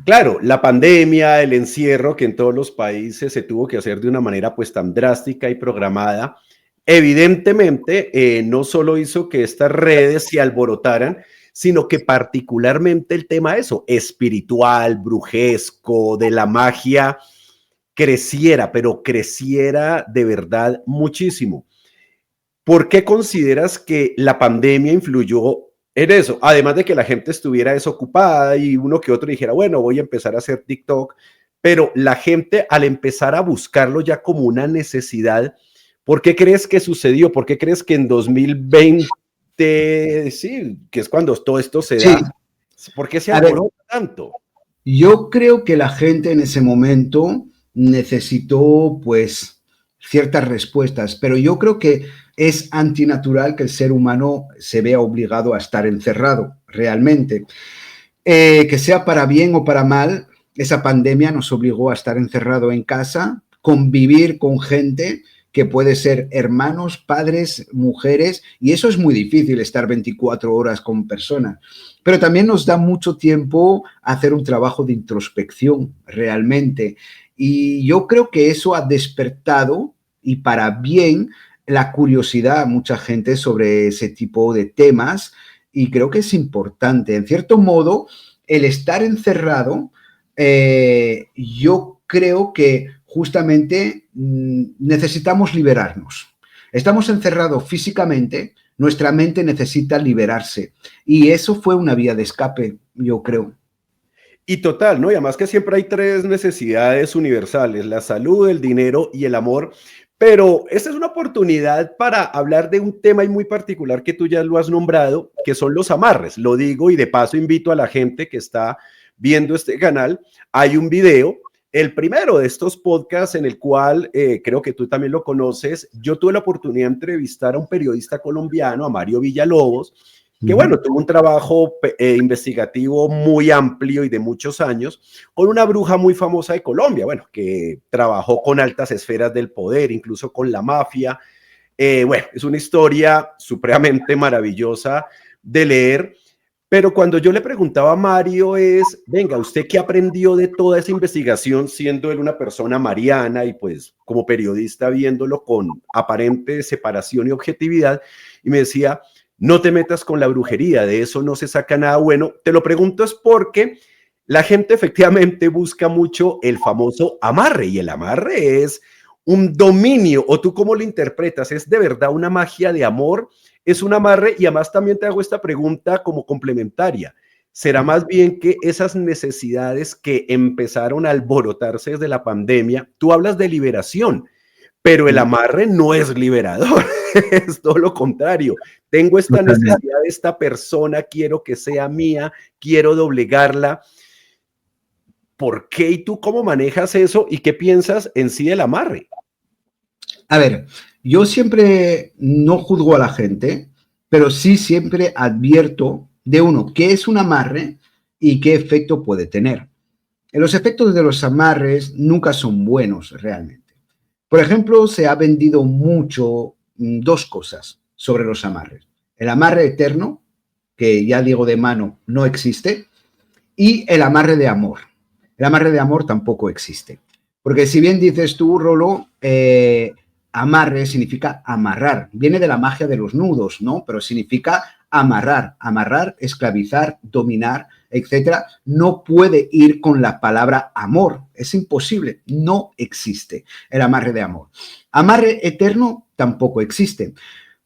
Claro, la pandemia, el encierro que en todos los países se tuvo que hacer de una manera pues tan drástica y programada, evidentemente no solo hizo que estas redes se alborotaran, sino que particularmente el tema eso, espiritual, brujesco, de la magia, creciera, pero creciera de verdad muchísimo. ¿Por qué consideras que la pandemia influyó en eso? Además de que la gente estuviera desocupada y uno que otro dijera, bueno, voy a empezar a hacer TikTok, pero la gente al empezar a buscarlo ya como una necesidad, ¿por qué crees que sucedió? ¿Por qué crees que en 2020, sí, que es cuando todo esto se da, ¿por qué se alborota tanto? Yo creo que la gente en ese momento necesitó, pues, ciertas respuestas, pero yo creo que es antinatural que el ser humano se vea obligado a estar encerrado, realmente. Que sea para bien o para mal, esa pandemia nos obligó a estar encerrado en casa, convivir con gente que puede ser hermanos, padres, mujeres, y eso es muy difícil, estar 24 horas con personas. Pero también nos da mucho tiempo a hacer un trabajo de introspección, realmente. Y yo creo que eso ha despertado, y para bien, la curiosidad a mucha gente sobre ese tipo de temas, y creo que es importante. En cierto modo, el estar encerrado, yo creo que justamente necesitamos liberarnos. Estamos encerrados físicamente, nuestra mente necesita liberarse. Y eso fue una vía de escape, yo creo. Y total, ¿no? Y además que siempre hay tres necesidades universales, la salud, el dinero y el amor. Pero esta es una oportunidad para hablar de un tema muy particular que tú ya lo has nombrado, que son los amarres. Lo digo y de paso invito a la gente que está viendo este canal. Hay un video, el primero de estos podcasts en el cual creo que tú también lo conoces. Yo tuve la oportunidad de entrevistar a un periodista colombiano, a Mario Villalobos, que bueno, tuvo un trabajo investigativo muy amplio y de muchos años, con una bruja muy famosa de Colombia, bueno, que trabajó con altas esferas del poder, incluso con la mafia. Bueno, es una historia supremamente maravillosa de leer, pero cuando yo le preguntaba a Mario es, venga, ¿usted qué aprendió de toda esa investigación siendo él una persona mariana y pues como periodista viéndolo con aparente separación y objetividad? Y me decía, no te metas con la brujería, de eso no se saca nada bueno. Te lo pregunto es porque la gente efectivamente busca mucho el famoso amarre, y el amarre es un dominio, o tú cómo lo interpretas, ¿es de verdad una magia de amor? ¿Es un amarre? Y además también te hago esta pregunta como complementaria. ¿Será más bien que esas necesidades que empezaron a alborotarse desde la pandemia, tú hablas de liberación, pero el amarre no es liberador, es todo lo contrario. Tengo esta necesidad de esta persona, quiero que sea mía, quiero doblegarla. ¿Por qué y tú cómo manejas eso y qué piensas en sí del amarre? A ver, yo siempre no juzgo a la gente, pero sí siempre advierto de uno, qué es un amarre y qué efecto puede tener. Los efectos de los amarres nunca son buenos realmente. Por ejemplo, se ha vendido mucho dos cosas sobre los amarres. El amarre eterno, que ya digo de mano, no existe, y el amarre de amor. El amarre de amor tampoco existe. Porque si bien dices tú, Rolo, amarre significa amarrar. Viene de la magia de los nudos, ¿no? Pero significa amarrar. Amarrar, esclavizar, dominar. etcétera, no puede ir con la palabra amor. Es imposible, no existe el amarre de amor. Amarre eterno tampoco existe.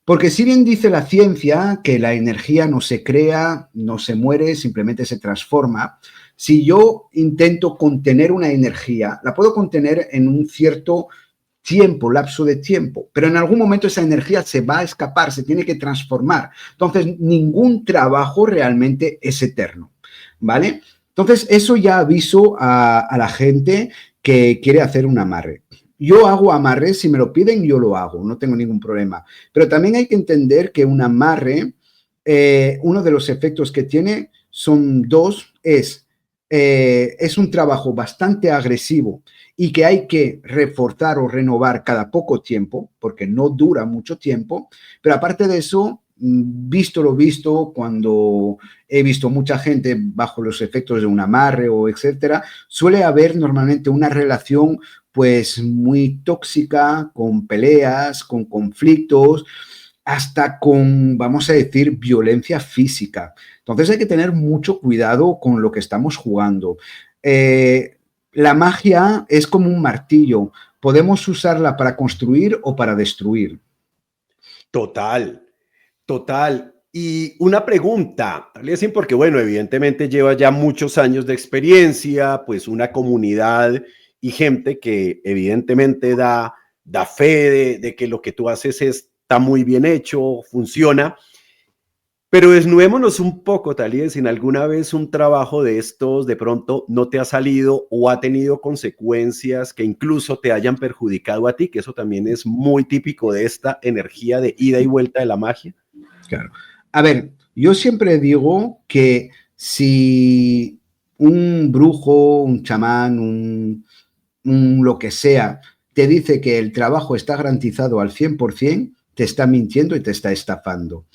Porque si bien dice la ciencia que la energía no se crea, no se muere, simplemente se transforma, si yo intento contener una energía, la puedo contener en un cierto tiempo, lapso de tiempo, pero en algún momento esa energía se va a escapar, se tiene que transformar. Entonces, ningún trabajo realmente es eterno, ¿vale? Entonces, eso ya aviso a la gente que quiere hacer un amarre. Yo hago amarres, si me lo piden, yo lo hago, no tengo ningún problema. Pero también hay que entender que un amarre, uno de los efectos que tiene son dos, es un trabajo bastante agresivo y que hay que reforzar o renovar cada poco tiempo, porque no dura mucho tiempo, pero aparte de eso, visto lo visto, cuando he visto mucha gente bajo los efectos de un amarre o etcétera, suele haber normalmente una relación pues muy tóxica, con peleas, con conflictos, hasta con, vamos a decir, violencia física. Entonces hay que tener mucho cuidado con lo que estamos jugando. La magia es como un martillo. Podemos usarla para construir o para destruir. Total, total. Y una pregunta, Aliasim, porque bueno, evidentemente lleva ya muchos años de experiencia, pues una comunidad y gente que evidentemente da fe de que lo que tú haces está muy bien hecho, funciona. Pero desnudémonos un poco, Talía, si en alguna vez un trabajo de estos de pronto no te ha salido o ha tenido consecuencias que incluso te hayan perjudicado a ti, que eso también es muy típico de esta energía de ida y vuelta de la magia. Claro. A ver, yo siempre digo que si un brujo, un chamán, un lo que sea, te dice que el trabajo está garantizado al 100%, te está mintiendo y te está estafando.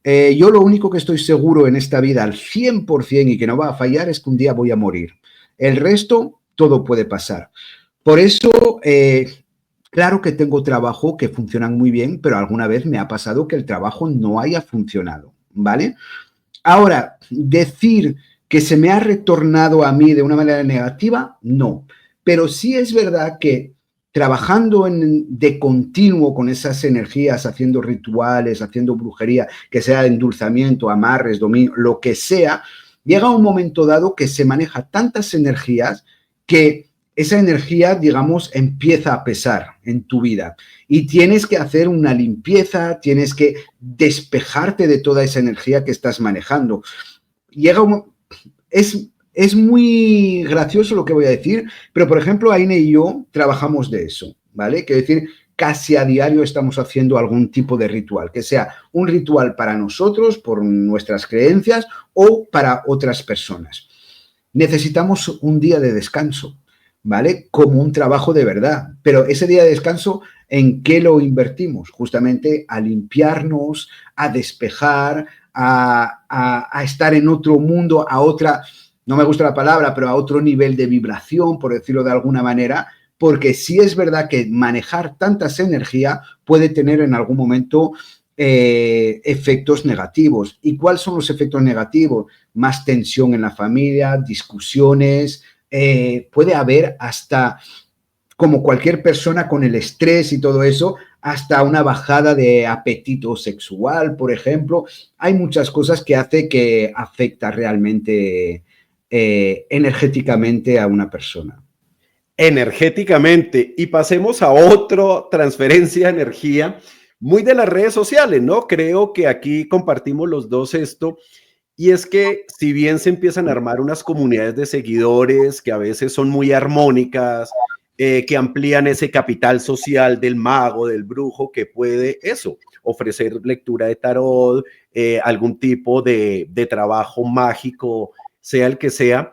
Yo lo único que estoy seguro en esta vida al 100% y que no va a fallar es que un día voy a morir. El resto, todo puede pasar. Por eso, claro que tengo trabajo que funcionan muy bien, pero alguna vez me ha pasado que el trabajo no haya funcionado, ¿vale? Ahora, decir que se me ha retornado a mí de una manera negativa, no. Pero sí es verdad que trabajando de continuo con esas energías, haciendo rituales, haciendo brujería, que sea endulzamiento, amarres, dominio, lo que sea, llega un momento dado que se maneja tantas energías que esa energía, digamos, empieza a pesar en tu vida y tienes que hacer una limpieza, tienes que despejarte de toda esa energía que estás manejando. Es muy gracioso lo que voy a decir, pero por ejemplo, Aine y yo trabajamos de eso, ¿vale? Quiero decir, casi a diario estamos haciendo algún tipo de ritual, que sea un ritual para nosotros, por nuestras creencias o para otras personas. Necesitamos un día de descanso, ¿vale? Como un trabajo de verdad, pero ese día de descanso, ¿en qué lo invertimos? Justamente a limpiarnos, a despejar, a estar en otro mundo, a otra... No me gusta la palabra, pero a otro nivel de vibración, por decirlo de alguna manera, porque sí es verdad que manejar tantas energías puede tener en algún momento efectos negativos. ¿Y cuáles son los efectos negativos? Más tensión en la familia, discusiones, puede haber hasta, como cualquier persona con el estrés y todo eso, hasta una bajada de apetito sexual, por ejemplo. Hay muchas cosas que hace que afecta realmente energéticamente a una persona. Energéticamente. Y pasemos a otra transferencia de energía muy de las redes sociales, ¿no? Creo que aquí compartimos los dos esto, y es que si bien se empiezan a armar unas comunidades de seguidores que a veces son muy armónicas, que amplían ese capital social del mago, del brujo, que puede eso, ofrecer lectura de tarot, algún tipo de trabajo mágico, sea el que sea.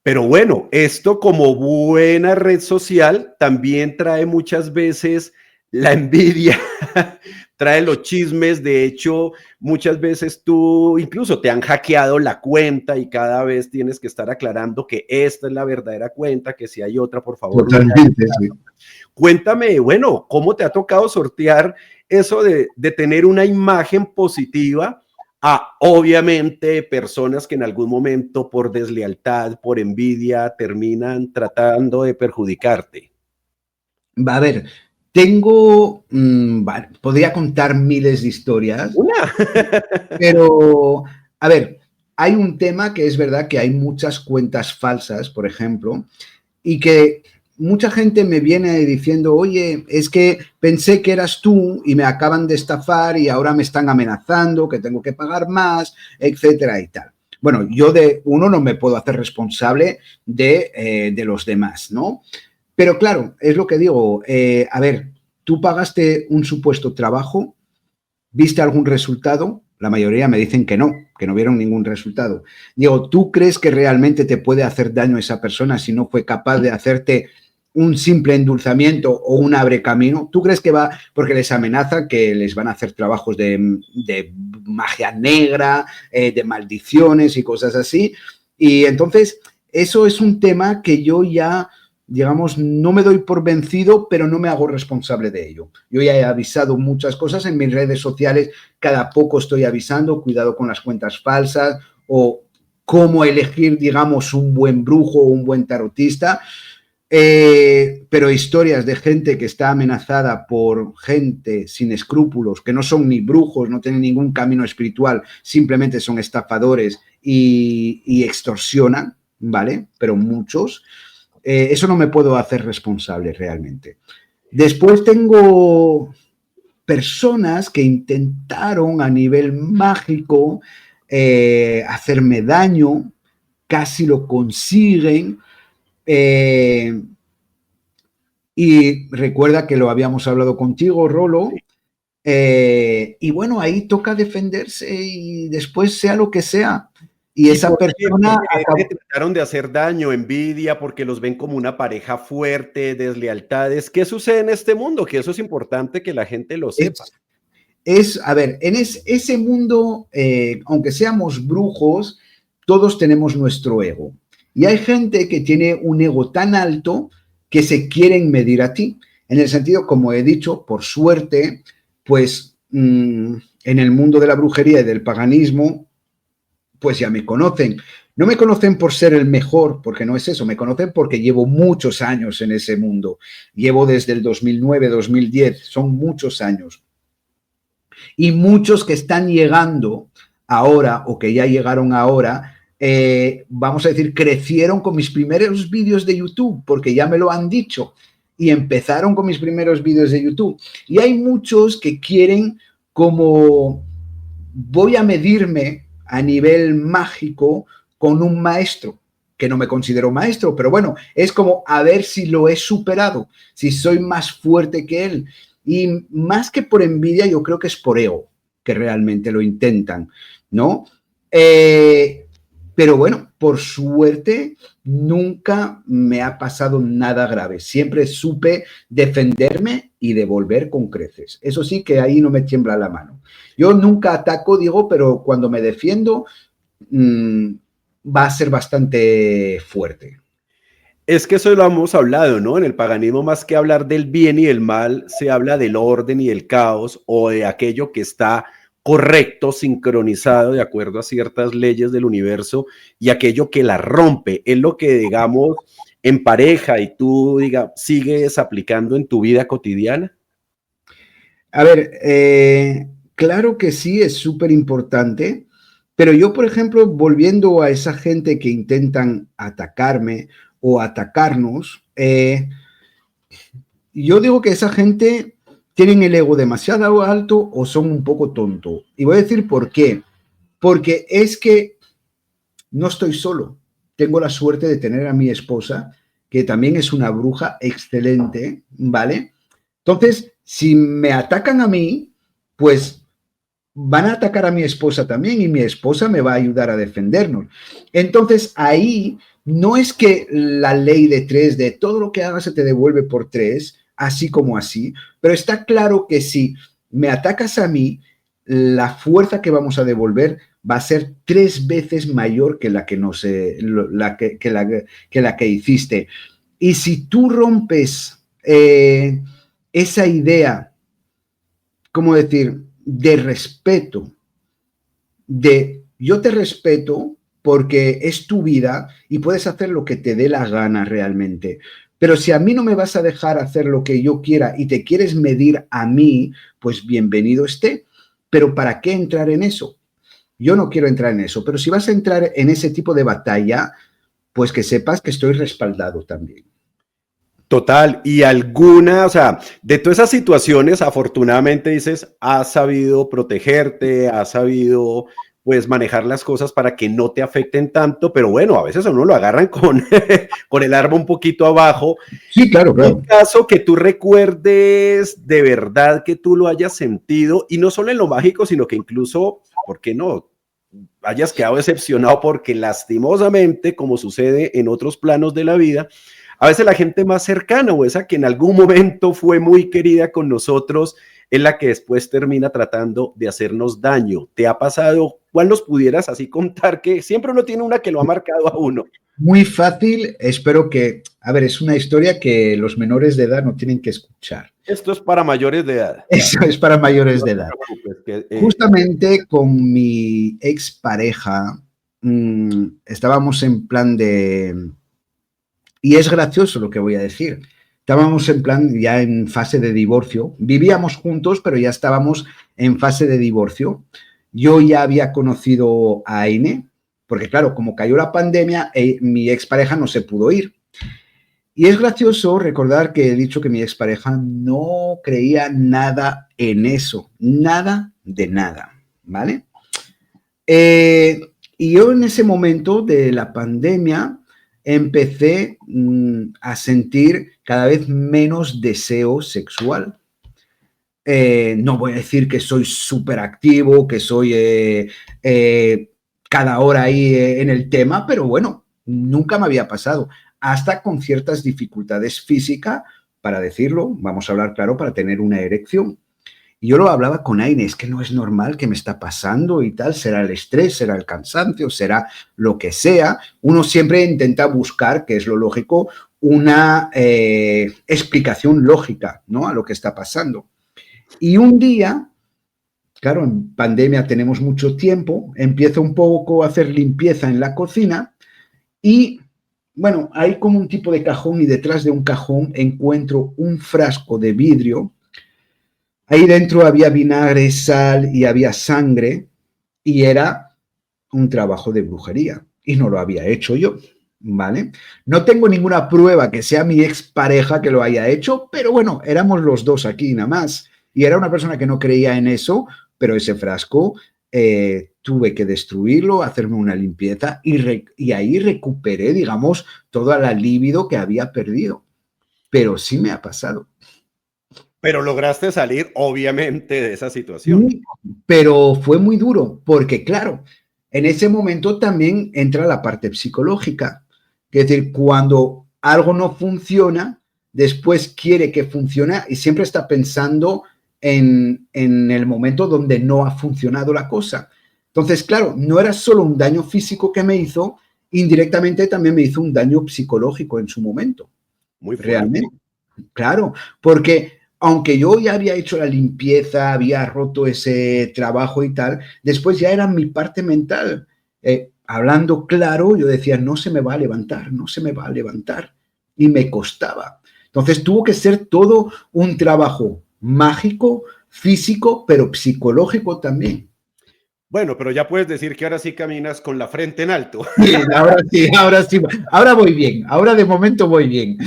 Pero bueno, esto como buena red social también trae muchas veces la envidia, trae los chismes. De hecho, muchas veces tú incluso te han hackeado la cuenta y cada vez tienes que estar aclarando que esta es la verdadera cuenta, que si hay otra, por favor. Totalmente, sí. Cuéntame, bueno, ¿cómo te ha tocado sortear eso de tener una imagen positiva Obviamente, personas que en algún momento por deslealtad, por envidia, terminan tratando de perjudicarte. A ver, tengo, podría contar miles de historias, Una. pero, a ver, hay un tema que es verdad que hay muchas cuentas falsas, por ejemplo, y que mucha gente me viene diciendo, oye, es que pensé que eras tú y me acaban de estafar y ahora me están amenazando, que tengo que pagar más, etcétera y tal. Bueno, yo de uno no me puedo hacer responsable de los demás, ¿no? Pero claro, es lo que digo, a ver, tú pagaste un supuesto trabajo, ¿viste algún resultado? La mayoría me dicen que no vieron ningún resultado. Digo, ¿tú crees que realmente te puede hacer daño esa persona si no fue capaz de hacerte un simple endulzamiento o un abrecamino? ¿Tú crees que va, porque les amenaza que les van a hacer trabajos de magia negra, de maldiciones y cosas así? Y entonces, eso es un tema que yo ya, digamos, no me doy por vencido, pero no me hago responsable de ello. Yo ya he avisado muchas cosas en mis redes sociales, cada poco estoy avisando, cuidado con las cuentas falsas o cómo elegir, digamos, un buen brujo o un buen tarotista. Pero historias de gente que está amenazada por gente sin escrúpulos, que no son ni brujos, no tienen ningún camino espiritual, simplemente son estafadores y extorsionan, ¿vale? Pero muchos. Eso no me puedo hacer responsable realmente. Después tengo personas que intentaron a nivel mágico hacerme daño, casi lo consiguen. Y recuerda que lo habíamos hablado contigo, Rolo. Y bueno, ahí toca defenderse y después sea lo que sea. Y esa persona acabó... trataron de hacer daño, envidia, porque los ven como una pareja fuerte, deslealtades. ¿Qué sucede en este mundo? Que eso es importante que la gente lo sepa. A ver, en ese mundo, aunque seamos brujos, todos tenemos nuestro ego. Y hay gente que tiene un ego tan alto que se quieren medir a ti. En el sentido, como he dicho, por suerte, pues en el mundo de la brujería y del paganismo, pues ya me conocen. No me conocen por ser el mejor, porque no es eso, me conocen porque llevo muchos años en ese mundo. Llevo desde el 2009, 2010, son muchos años. Y muchos que están llegando ahora o que ya llegaron ahora, vamos a decir, crecieron con mis primeros vídeos de YouTube, porque ya me lo han dicho, y empezaron con mis primeros vídeos de YouTube. Y hay muchos que quieren como, voy a medirme a nivel mágico con un maestro, que no me considero maestro, pero bueno, es como a ver si lo he superado, si soy más fuerte que él. Y más que por envidia, yo creo que es por ego, que realmente lo intentan, ¿no? Pero bueno, por suerte, nunca me ha pasado nada grave. Siempre supe defenderme y devolver con creces. Eso sí que ahí no me tiembla la mano. Yo nunca ataco, digo, pero cuando me defiendo, va a ser bastante fuerte. Es que eso lo hemos hablado, ¿no? En el paganismo, más que hablar del bien y del mal, se habla del orden y del caos o de aquello que está correcto, sincronizado de acuerdo a ciertas leyes del universo y aquello que la rompe. Es lo que, digamos, en pareja y tú, sigues aplicando en tu vida cotidiana. A ver, claro que sí, es súper importante, pero yo, por ejemplo, volviendo a esa gente que intentan atacarme o atacarnos, yo digo que esa gente tienen el ego demasiado alto o son un poco tonto. Y voy a decir por qué. Porque es que no estoy solo. Tengo la suerte de tener a mi esposa, que también es una bruja excelente, ¿vale? Entonces, si me atacan a mí, pues van a atacar a mi esposa también y mi esposa me va a ayudar a defendernos. Entonces, ahí no es que la ley de tres, de todo lo que hagas se te devuelve por tres, así como así, pero está claro que si me atacas a mí, la fuerza que vamos a devolver va a ser 3 veces mayor que la que, la que hiciste. Y si tú rompes esa idea, ¿cómo decir?, de respeto, de yo te respeto porque es tu vida y puedes hacer lo que te dé la gana realmente. Pero si a mí no me vas a dejar hacer lo que yo quiera y te quieres medir a mí, pues bienvenido esté. Pero ¿para qué entrar en eso? Yo no quiero entrar en eso, pero si vas a entrar en ese tipo de batalla, pues que sepas que estoy respaldado también. Total, y alguna, o sea, de todas esas situaciones, afortunadamente dices, has sabido protegerte, has sabido, pues, manejar las cosas para que no te afecten tanto, pero bueno, a veces a uno lo agarran con, con el arma un poquito abajo. Sí, claro, claro. Un caso que tú recuerdes de verdad que tú lo hayas sentido, y no solo en lo mágico, sino que incluso, ¿por qué no? Hayas quedado decepcionado porque lastimosamente, como sucede en otros planos de la vida, a veces la gente más cercana o esa que en algún momento fue muy querida con nosotros es la que después termina tratando de hacernos daño. ¿Te ha pasado? ¿Cuál nos pudieras así contar? Que siempre uno tiene una que lo ha marcado a uno. Muy fácil, espero que, a ver, es una historia que los menores de edad no tienen que escuchar. Esto es para mayores de edad. Eso es para mayores de edad. Justamente con mi expareja estábamos en plan de... Y es gracioso lo que voy a decir. Estábamos en plan ya en fase de divorcio. Vivíamos juntos, pero ya estábamos en fase de divorcio. Yo ya había conocido a Aine, porque claro, como cayó la pandemia, mi expareja no se pudo ir. Y es gracioso recordar que he dicho que mi expareja no creía nada en eso, nada de nada, ¿vale? Y yo en ese momento de la pandemia empecé a sentir cada vez menos deseo sexual. No voy a decir que soy súper activo, que soy cada hora ahí en el tema, pero bueno, nunca me había pasado. Hasta con ciertas dificultades físicas, para decirlo, vamos a hablar claro, para tener una erección. Y yo lo hablaba con Aine, es que no es normal que me está pasando y tal, será el estrés, será el cansancio, será lo que sea. Uno siempre intenta buscar, que es lo lógico, una explicación lógica, ¿no?, a lo que está pasando. Y un día, claro, en pandemia tenemos mucho tiempo, empiezo un poco a hacer limpieza en la cocina y, bueno, hay como un tipo de cajón y detrás de un cajón encuentro un frasco de vidrio. Ahí dentro había vinagre, sal y había sangre y era un trabajo de brujería y no lo había hecho yo, ¿vale? No tengo ninguna prueba que sea mi expareja que lo haya hecho, pero bueno, éramos los dos aquí nada más y era una persona que no creía en eso, pero ese frasco tuve que destruirlo, hacerme una limpieza y ahí recuperé, digamos, toda la libido que había perdido, pero sí me ha pasado. Pero lograste salir, obviamente, de esa situación. Sí, pero fue muy duro, porque claro, en ese momento también entra la parte psicológica. Es decir, cuando algo no funciona, después quiere que funcione y siempre está pensando en el momento donde no ha funcionado la cosa. Entonces, claro, no era solo un daño físico que me hizo, indirectamente también me hizo un daño psicológico en su momento. Muy fuerte. Realmente. Claro, porque aunque yo ya había hecho la limpieza, había roto ese trabajo y tal, después ya era mi parte mental. Hablando claro, yo decía, no se me va a levantar, no se me va a levantar. Y me costaba. Entonces tuvo que ser todo un trabajo mágico, físico, pero psicológico también. Bueno, pero ya puedes decir que ahora sí caminas con la frente en alto. Sí, ahora voy bien, ahora de momento voy bien.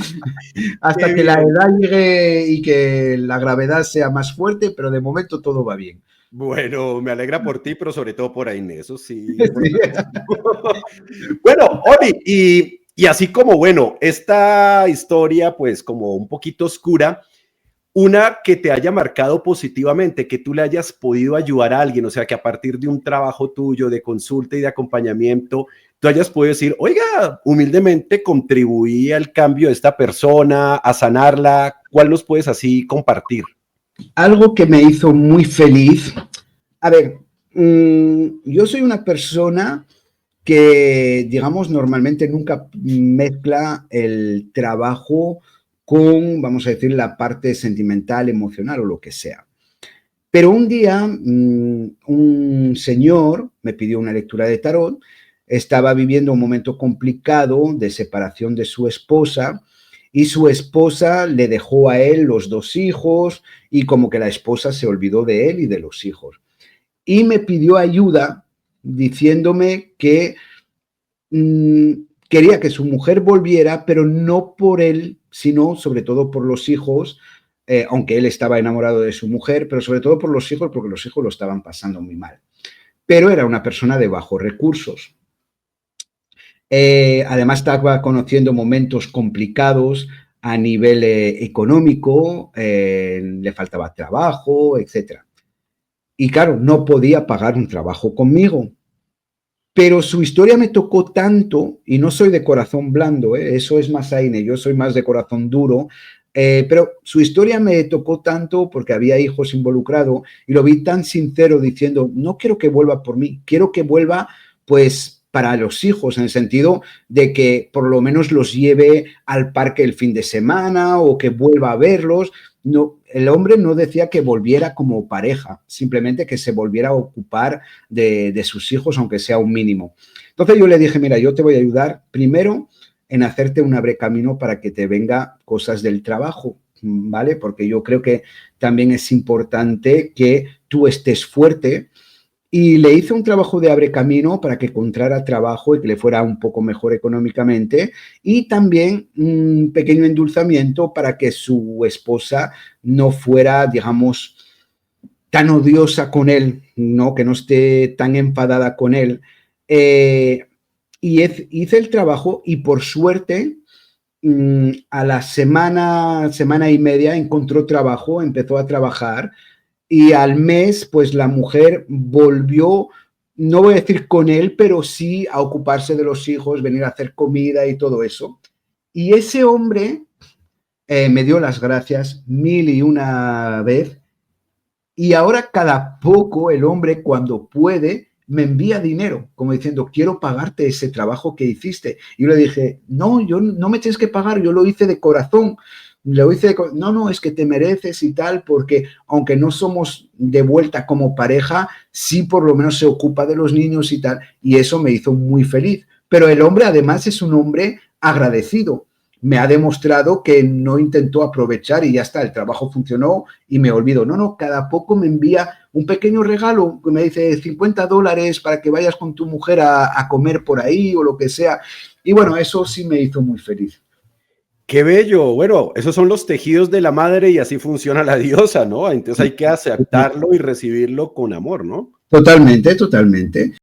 Hasta que la edad llegue y que la gravedad sea más fuerte, pero de momento todo va bien. Bueno, me alegra por ti, pero sobre todo por Aine, eso sí. Bueno, Oli, y así como, bueno, esta historia pues como un poquito oscura, una que te haya marcado positivamente, que tú le hayas podido ayudar a alguien, o sea, que a partir de un trabajo tuyo de consulta y de acompañamiento, tú hayas podido decir, oiga, humildemente contribuí al cambio de esta persona, a sanarla. ¿Cuál nos puedes así compartir? Algo que me hizo muy feliz. A ver, yo soy una persona que, digamos, normalmente nunca mezcla el trabajo con, vamos a decir, la parte sentimental, emocional o lo que sea. Pero un día un señor me pidió una lectura de tarot, estaba viviendo un momento complicado de separación de su esposa y su esposa le dejó a él los 2 hijos y como que la esposa se olvidó de él y de los hijos. Y me pidió ayuda diciéndome que quería que su mujer volviera, pero no por él, sino sobre todo por los hijos, aunque él estaba enamorado de su mujer, pero sobre todo por los hijos, porque los hijos lo estaban pasando muy mal. Pero era una persona de bajos recursos. Además estaba conociendo momentos complicados a nivel económico, le faltaba trabajo, etc. Y claro, no podía pagar un trabajo conmigo. Pero su historia me tocó tanto, y no soy de corazón blando, eso es más Aine, yo soy más de corazón duro, pero su historia me tocó tanto porque había hijos involucrados y lo vi tan sincero diciendo, no quiero que vuelva por mí, quiero que vuelva pues para los hijos, en el sentido de que por lo menos los lleve al parque el fin de semana o que vuelva a verlos. No, el hombre no decía que volviera como pareja, simplemente que se volviera a ocupar de sus hijos, aunque sea un mínimo. Entonces yo le dije, mira, yo te voy a ayudar primero en hacerte un abrecamino para que te venga cosas del trabajo, ¿vale? Porque yo creo que también es importante que tú estés fuerte. Y le hice un trabajo de abrecamino para que encontrara trabajo y que le fuera un poco mejor económicamente, y también un pequeño endulzamiento para que su esposa no fuera, digamos, tan odiosa con él, ¿no? Que no esté tan enfadada con él. Y hice el trabajo y por suerte a la semana y media encontró trabajo, empezó a trabajar. Y al mes, pues la mujer volvió, no voy a decir con él, pero sí a ocuparse de los hijos, venir a hacer comida y todo eso. Y ese hombre me dio las gracias 1001 vez. Y ahora cada poco el hombre, cuando puede, me envía dinero, como diciendo, quiero pagarte ese trabajo que hiciste. Y yo le dije, no, yo no me tienes que pagar, yo lo hice de corazón. No, es que te mereces y tal, porque aunque no somos de vuelta como pareja, sí por lo menos se ocupa de los niños y tal, y eso me hizo muy feliz. Pero el hombre además es un hombre agradecido, me ha demostrado que no intentó aprovechar y ya está, el trabajo funcionó y me olvido. No, cada poco me envía un pequeño regalo, que me dice $50 para que vayas con tu mujer a comer por ahí o lo que sea, y bueno, eso sí me hizo muy feliz. ¡Qué bello! Bueno, esos son los tejidos de la madre y así funciona la diosa, ¿no? Entonces hay que aceptarlo y recibirlo con amor, ¿no? Totalmente, totalmente.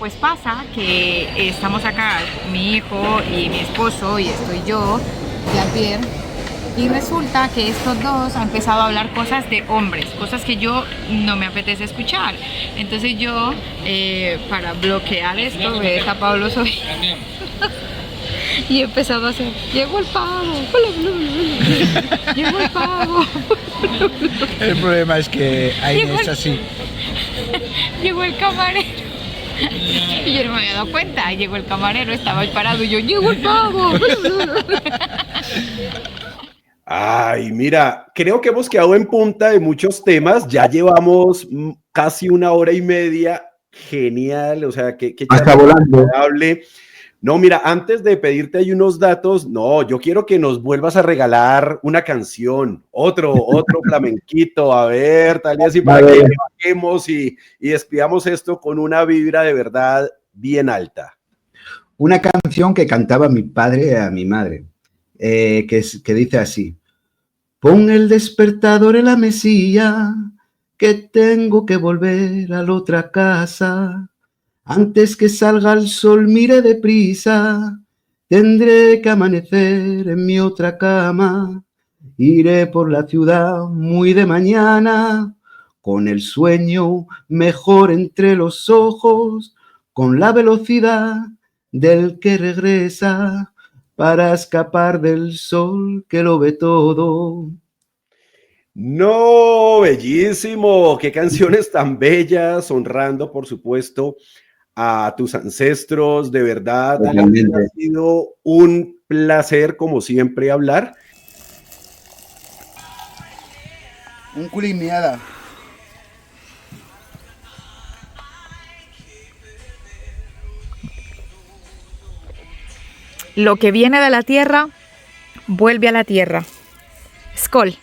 Pues pasa que estamos acá, mi hijo y mi esposo, y estoy yo, Jean-Pierre, y resulta que estos dos han empezado a hablar cosas de hombres, cosas que yo no me apetece escuchar. Entonces yo, para bloquear esto, me he tapado los oídos y he empezado a hacer, llegó el pavo, llegó el pavo. El problema es que ahí es así. Llegó el camarero. Y yo no me había dado cuenta, llegó el camarero, estaba ahí parado y yo, llegó el pavo. Ay, mira, creo que hemos quedado en punta de muchos temas, ya llevamos casi 1 hora y media, genial, o sea, que hasta volando. Agradable. No, mira, antes de pedirte ahí unos datos, no, yo quiero que nos vuelvas a regalar una canción, otro flamenquito, a ver, tal y así, para que bajemos y despidamos esto con una vibra de verdad bien alta. Una canción que cantaba mi padre a mi madre, que dice así: pon el despertador en la mesilla, que tengo que volver a la otra casa. Antes que salga el sol, mire deprisa, tendré que amanecer en mi otra cama. Iré por la ciudad muy de mañana, con el sueño mejor entre los ojos, con la velocidad del que regresa, para escapar del sol que lo ve todo. No, bellísimo, qué canciones tan bellas, honrando, por supuesto, a tus ancestros, de verdad. Ha sido un placer, como siempre, hablar. Un culín miada. Lo que viene de la tierra, vuelve a la tierra. Skol.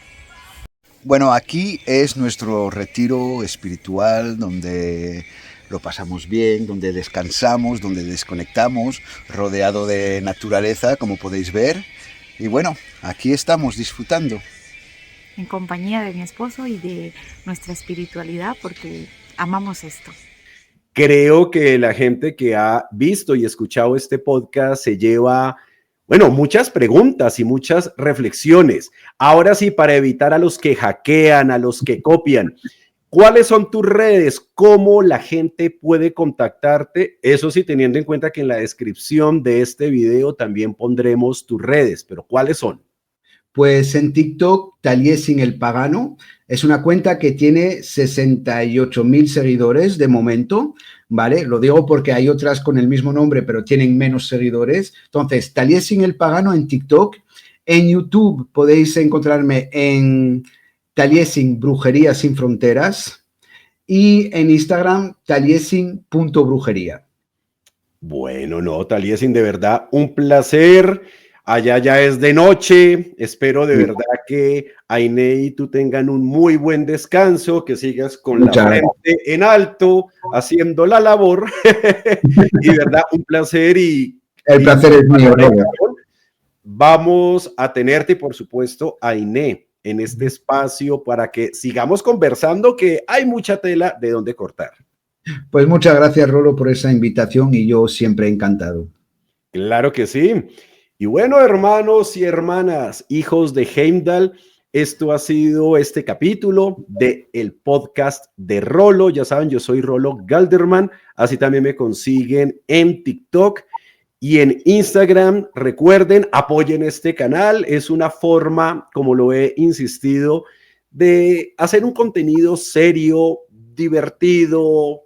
Bueno, aquí es nuestro retiro espiritual donde lo pasamos bien, donde descansamos, donde desconectamos, rodeado de naturaleza, como podéis ver. Y bueno, aquí estamos disfrutando. En compañía de mi esposo y de nuestra espiritualidad, porque amamos esto. Creo que la gente que ha visto y escuchado este podcast se lleva, bueno, muchas preguntas y muchas reflexiones. Ahora sí, para evitar a los que hackean, a los que copian, ¿cuáles son tus redes? ¿Cómo la gente puede contactarte? Eso sí, teniendo en cuenta que en la descripción de este video también pondremos tus redes, pero ¿cuáles son? Pues en TikTok, Taliesin el Pagano, es una cuenta que tiene 68.000 seguidores de momento, ¿vale? Lo digo porque hay otras con el mismo nombre, pero tienen menos seguidores. Entonces, Taliesin el Pagano en TikTok. En YouTube podéis encontrarme en Taliesin Brujería Sin Fronteras y en Instagram, taliesin.brujería. Bueno, no, Taliesin, de verdad, un placer. Allá ya es de noche. Espero de verdad que Aine y tú tengan un muy buen descanso, que sigas con la frente en alto, haciendo la labor. Y de verdad, un placer. El placer es mío. Vamos a tenerte, por supuesto, Aine, en este espacio para que sigamos conversando, que hay mucha tela de donde cortar. Pues muchas gracias, Rolo, por esa invitación y yo siempre encantado. Claro que sí. Y bueno, hermanos y hermanas, hijos de Heimdall, esto ha sido este capítulo del podcast de Rolo. Ya saben, yo soy Rolo Galderman, así también me consiguen en TikTok y en Instagram. Recuerden, apoyen este canal, es una forma, como lo he insistido, de hacer un contenido serio, divertido,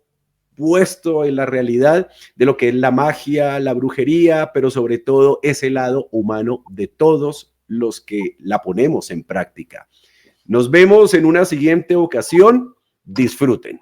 puesto en la realidad de lo que es la magia, la brujería, pero sobre todo ese lado humano de todos los que la ponemos en práctica. Nos vemos en una siguiente ocasión. Disfruten.